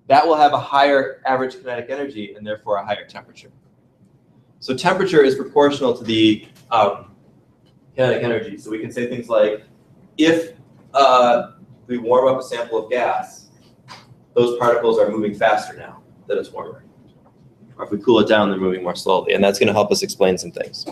that will have a higher average kinetic energy and therefore a higher temperature. So temperature is proportional to the kinetic energy. So we can say things like, if we warm up a sample of gas, those particles are moving faster now that it's warmer. Or if we cool it down, they're moving more slowly. And that's going to help us explain some things.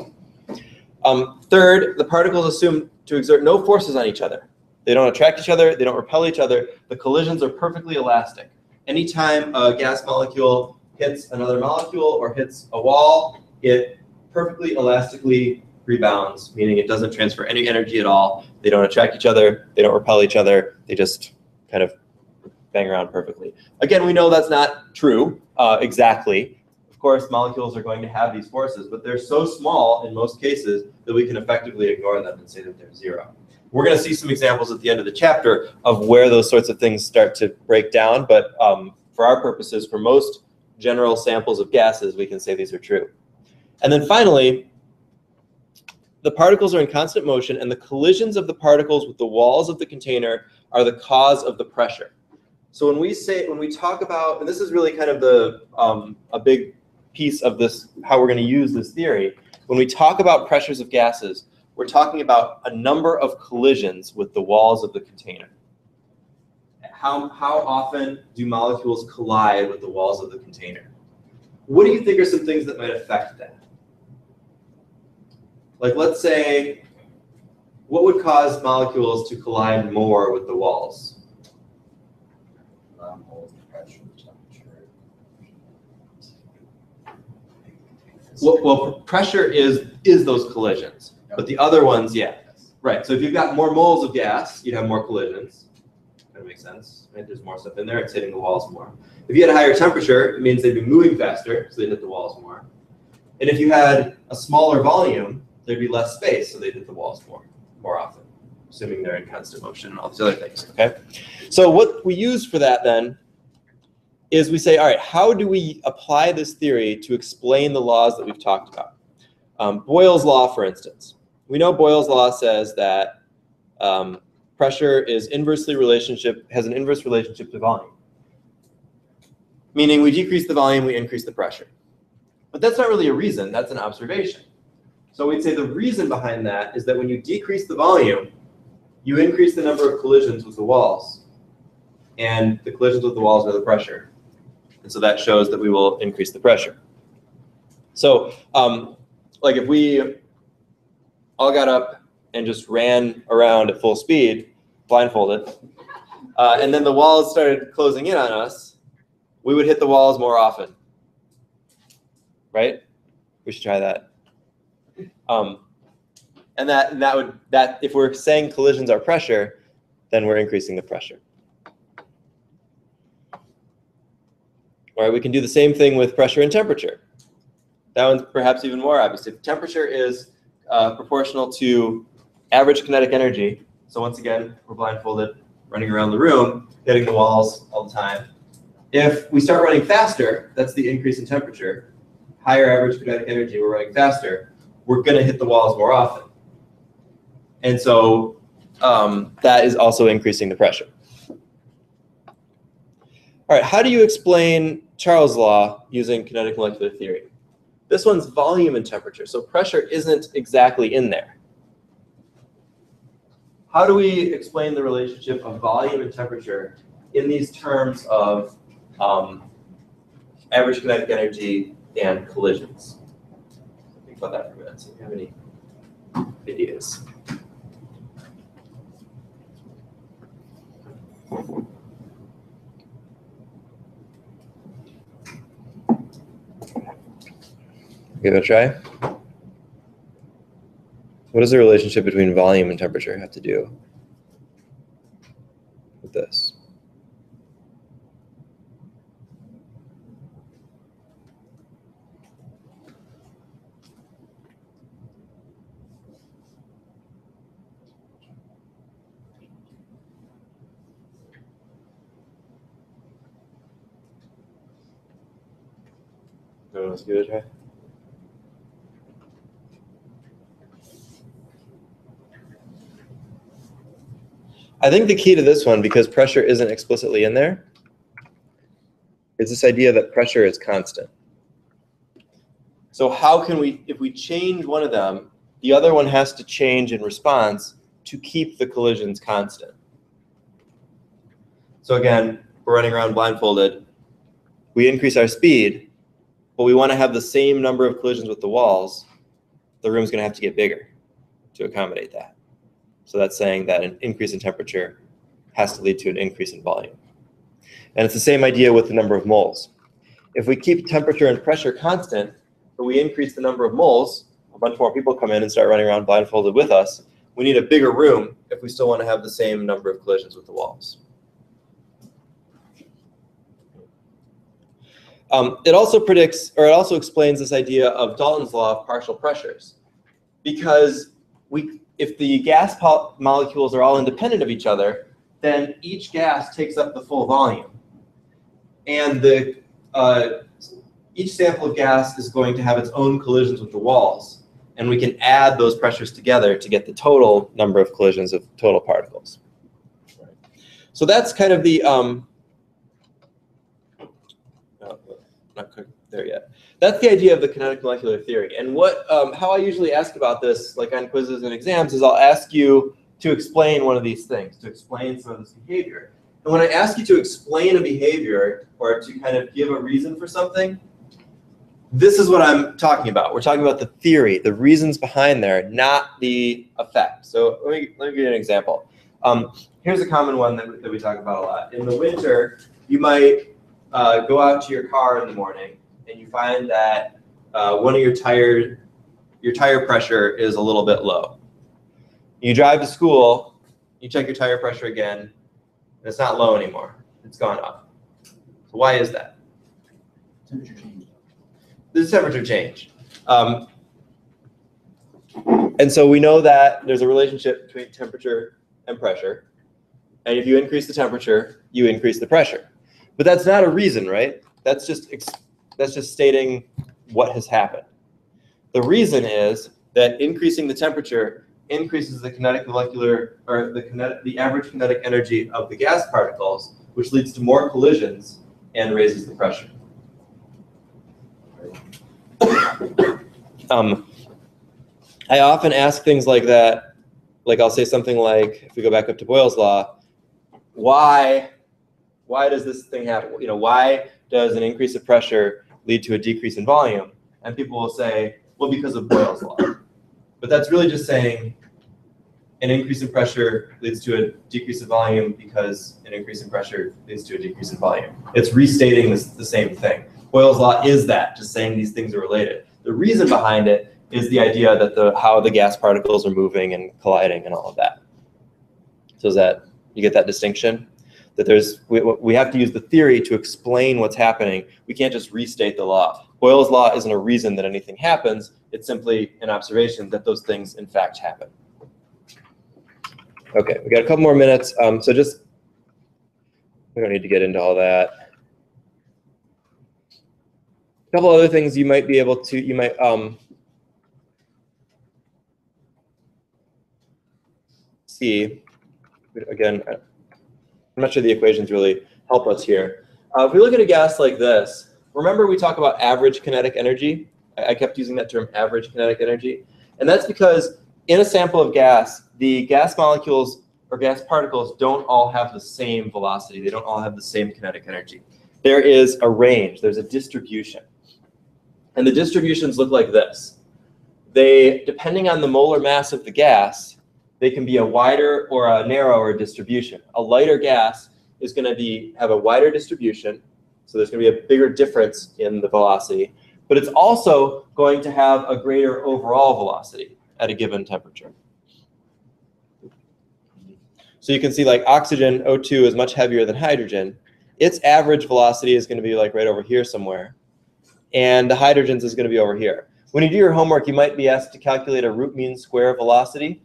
Third, the particles assume to exert no forces on each other. They don't attract each other. They don't repel each other. The collisions are perfectly elastic. Anytime a gas molecule hits another molecule or hits a wall, it perfectly elastically rebounds, meaning it doesn't transfer any energy at all. They don't attract each other. They don't repel each other. They just kind of bang around perfectly. Again, we know that's not true exactly. Of course, molecules are going to have these forces, but they're so small in most cases that we can effectively ignore them and say that they're zero. We're going to see some examples at the end of the chapter of where those sorts of things start to break down, but for our purposes, for most general samples of gases, we can say these are true. And then finally, the particles are in constant motion, and the collisions of the particles with the walls of the container are the cause of the pressure. So when we talk about, and this is really kind of the a big piece of this, how we're going to use this theory. When we talk about pressures of gases, we're talking about a number of collisions with the walls of the container. How often do molecules collide with the walls of the container? What do you think are some things that might affect that? Like, let's say, what would cause molecules to collide more with the walls? Well, pressure is those collisions, but the other ones, yeah. Right, so if you've got more moles of gas, you'd have more collisions. That makes sense, right? There's more stuff in there, it's hitting the walls more. If you had a higher temperature, it means they'd be moving faster, so they'd hit the walls more. And if you had a smaller volume, there'd be less space, so they'd hit the walls more often, assuming they're in constant motion and all these other things, okay? So what we use for that then is we say, all right, how do we apply this theory to explain the laws that we've talked about? Boyle's law, for instance. We know Boyle's law says that pressure is has an inverse relationship to volume. Meaning we decrease the volume, we increase the pressure. But that's not really a reason, that's an observation. So we'd say the reason behind that is that when you decrease the volume, you increase the number of collisions with the walls. And the collisions with the walls are the pressure. And so that shows that we will increase the pressure. So like if we all got up and just ran around at full speed, blindfolded, and then the walls started closing in on us, we would hit the walls more often. Right? We should try that. And that if we're saying collisions are pressure, then we're increasing the pressure. All right, we can do the same thing with pressure and temperature. That one's perhaps even more obvious. If temperature is proportional to average kinetic energy, so once again, we're blindfolded, running around the room, hitting the walls all the time. If we start running faster, that's the increase in temperature, higher average kinetic energy, we're running faster, we're going to hit the walls more often. And so that is also increasing the pressure. All right, how do you explain Charles' law using kinetic molecular theory? This one's volume and temperature, so pressure isn't exactly in there. How do we explain the relationship of volume and temperature in these terms of average kinetic energy and collisions? Think about that for a minute. So if you have any ideas. Give it a try. What does the relationship between volume and temperature have to do with this? Let's give it a try. I think the key to this one, because pressure isn't explicitly in there, is this idea that pressure is constant. So how can we, if we change one of them, the other one has to change in response to keep the collisions constant. So again, we're running around blindfolded. We increase our speed, but we want to have the same number of collisions with the walls. The room's going to have to get bigger to accommodate that. So that's saying that an increase in temperature has to lead to an increase in volume. And it's the same idea with the number of moles. If we keep temperature and pressure constant, but we increase the number of moles, a bunch more people come in and start running around blindfolded with us, we need a bigger room if we still want to have the same number of collisions with the walls. It also predicts, or it also explains this idea of Dalton's law of partial pressures. Because if the gas molecules are all independent of each other, then each gas takes up the full volume. And each sample of gas is going to have its own collisions with the Waals. And we can add those pressures together to get the total number of collisions of total particles. So that's kind of the, not there yet. That's the idea of the kinetic molecular theory. And what, how I usually ask about this, like on quizzes and exams, is I'll ask you to explain one of these things, to explain some of this behavior. And when I ask you to explain a behavior or to kind of give a reason for something, this is what I'm talking about. We're talking about the theory, the reasons behind there, not the effect. So let me give you an example. Here's a common one that we talk about a lot. In the winter, you might go out to your car in the morning and you find that one of your tire pressure is a little bit low. You drive to school, you check your tire pressure again, and it's not low anymore. It's gone up. So why is that? Temperature change. This is temperature change. And so we know that there's a relationship between temperature and pressure. And if you increase the temperature, you increase the pressure. But that's not a reason, right? That's just stating what has happened. The reason is that increasing the temperature increases the kinetic molecular, or the average kinetic energy of the gas particles, which leads to more collisions and raises the pressure. I often ask things like that, like I'll say something like, if we go back up to Boyle's law, why does this thing happen? You know, why does an increase of pressure lead to a decrease in volume? And people will say, well, because of Boyle's law. But that's really just saying an increase in pressure leads to a decrease in volume because an increase in pressure leads to a decrease in volume. It's restating the same thing. Boyle's law is that, just saying these things are related. The reason behind it is the idea that how the gas particles are moving and colliding and all of that. So is that, you get that distinction? That we have to use the theory to explain what's happening. We can't just restate the law. Boyle's law isn't a reason that anything happens. It's simply an observation that those things in fact happen. Okay, we got a couple more minutes. So just, we don't need to get into all that. A couple other things you might be able to, see. Again, I'm not sure the equations really help us here. If we look at a gas like this, remember we talk about average kinetic energy? I kept using that term, average kinetic energy. And that's because in a sample of gas, the gas molecules or gas particles don't all have the same velocity. They don't all have the same kinetic energy. There is a range. There's a distribution. And the distributions look like this. They, depending on the molar mass of the gas, they can be a wider or a narrower distribution. A lighter gas is going to have a wider distribution, so there's going to be a bigger difference in the velocity, but it's also going to have a greater overall velocity at a given temperature. So you can see like oxygen, O2, is much heavier than hydrogen. Its average velocity is going to be like right over here somewhere, and the hydrogen's is going to be over here. When you do your homework, you might be asked to calculate a root mean square velocity.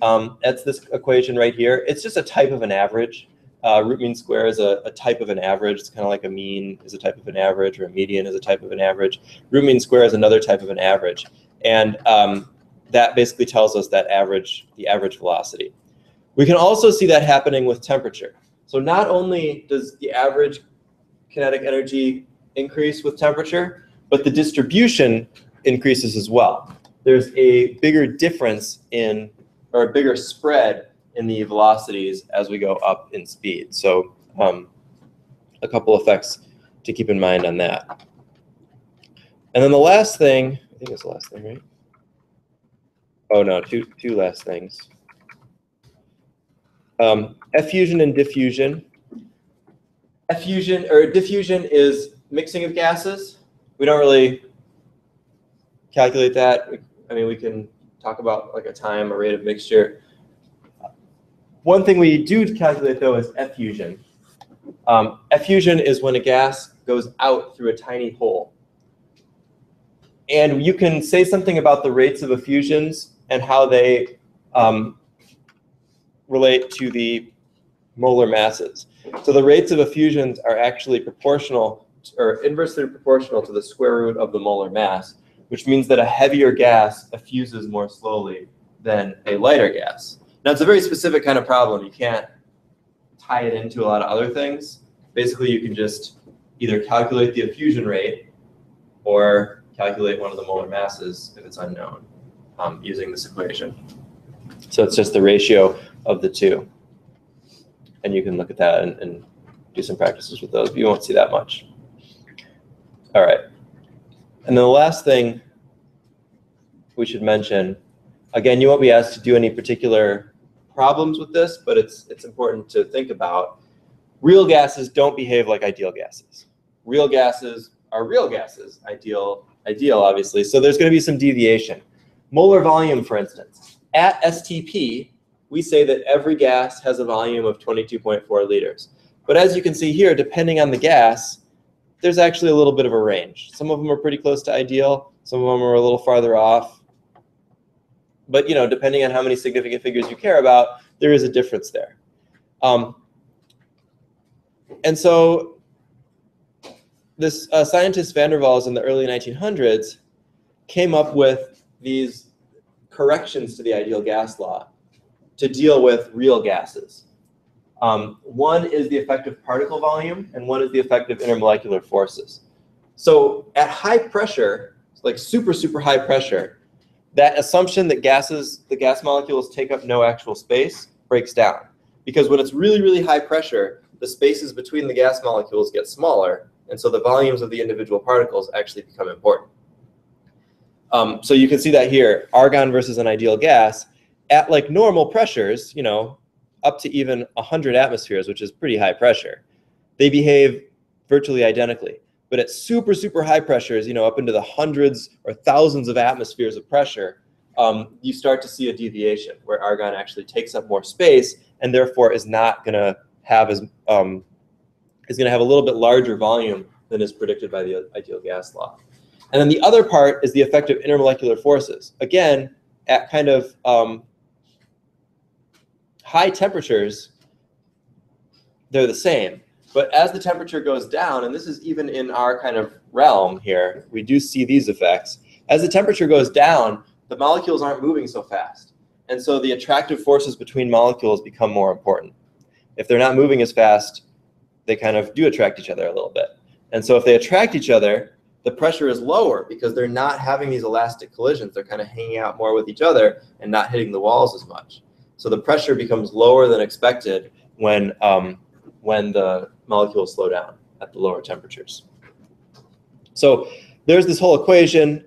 That's this equation right here. It's just a type of an average. Root mean square is a type of an average. It's kind of like a mean is a type of an average, or a median is a type of an average. Root mean square is another type of an average. And that basically tells us that the average velocity. We can also see that happening with temperature. So not only does the average kinetic energy increase with temperature, but the distribution increases as well. There's a bigger difference in, or a bigger spread in the velocities as we go up in speed. So a couple effects to keep in mind on that. And then the last thing, I think it's the last thing, right? Oh no, two last things. Effusion and diffusion. Effusion or diffusion is mixing of gases. We don't really calculate that. I mean, we can talk about like a time, a rate of mixture. One thing we do calculate though is effusion. Effusion is when a gas goes out through a tiny hole. And you can say something about the rates of effusions and how they relate to the molar masses. So the rates of effusions are actually proportional or inversely proportional to the square root of the molar mass, which means that a heavier gas effuses more slowly than a lighter gas. Now, it's a very specific kind of problem. You can't tie it into a lot of other things. Basically, you can just either calculate the effusion rate or calculate one of the molar masses if it's unknown using this equation. So it's just the ratio of the two. And you can look at that and do some practices with those, but you won't see that much. All right. And then the last thing we should mention, again, you won't be asked to do any particular problems with this, but it's important to think about. Real gases don't behave like ideal gases. Real gases are real gases, ideal obviously, so there's going to be some deviation. Molar volume, for instance. At STP, we say that every gas has a volume of 22.4 liters. But as you can see here, depending on the gas, there's actually a little bit of a range. Some of them are pretty close to ideal, some of them are a little farther off. But you know, depending on how many significant figures you care about, there is a difference there. And so this scientist van der Waals in the early 1900s came up with these corrections to the ideal gas law to deal with real gases. One is the effective particle volume, and one is the effective intermolecular forces. So at high pressure, like super, super high pressure, that assumption that the gas molecules take up no actual space breaks down. Because when it's really, really high pressure, the spaces between the gas molecules get smaller, and so the volumes of the individual particles actually become important. So you can see that here, argon versus an ideal gas, at like normal pressures, you know, up to even 100 atmospheres, which is pretty high pressure, they behave virtually identically. But at super, super high pressures, you know, up into the hundreds or thousands of atmospheres of pressure, you start to see a deviation where argon actually takes up more space and therefore is not going to have is going to have a little bit larger volume than is predicted by the ideal gas law. And then the other part is the effective intermolecular forces. Again, at kind of high temperatures, they're the same. But as the temperature goes down, and this is even in our kind of realm here, we do see these effects. As the temperature goes down, the molecules aren't moving so fast. And so the attractive forces between molecules become more important. If they're not moving as fast, they kind of do attract each other a little bit. And so if they attract each other, the pressure is lower because they're not having these elastic collisions. They're kind of hanging out more with each other and not hitting the walls as much. So the pressure becomes lower than expected when the molecules slow down at the lower temperatures. So there's this whole equation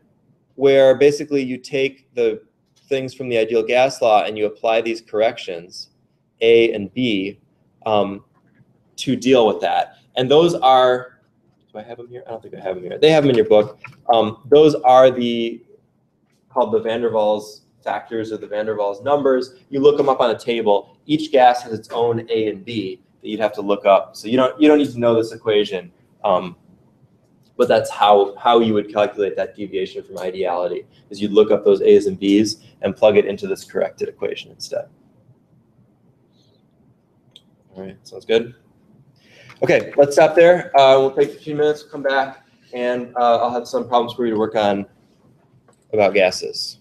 where basically you take the things from the ideal gas law and you apply these corrections, A and B, to deal with that. And those are, do I have them here? I don't think I have them here. They have them in your book. Those are called the van der Waals factors or the van der Waals numbers. You look them up on a table. Each gas has its own A and B that you'd have to look up. So you don't need to know this equation, but that's how you would calculate that deviation from ideality, is you'd look up those A's and B's and plug it into this corrected equation instead. All right, sounds good. Okay, let's stop there. We'll take 15 minutes, come back, and I'll have some problems for you to work on about gases.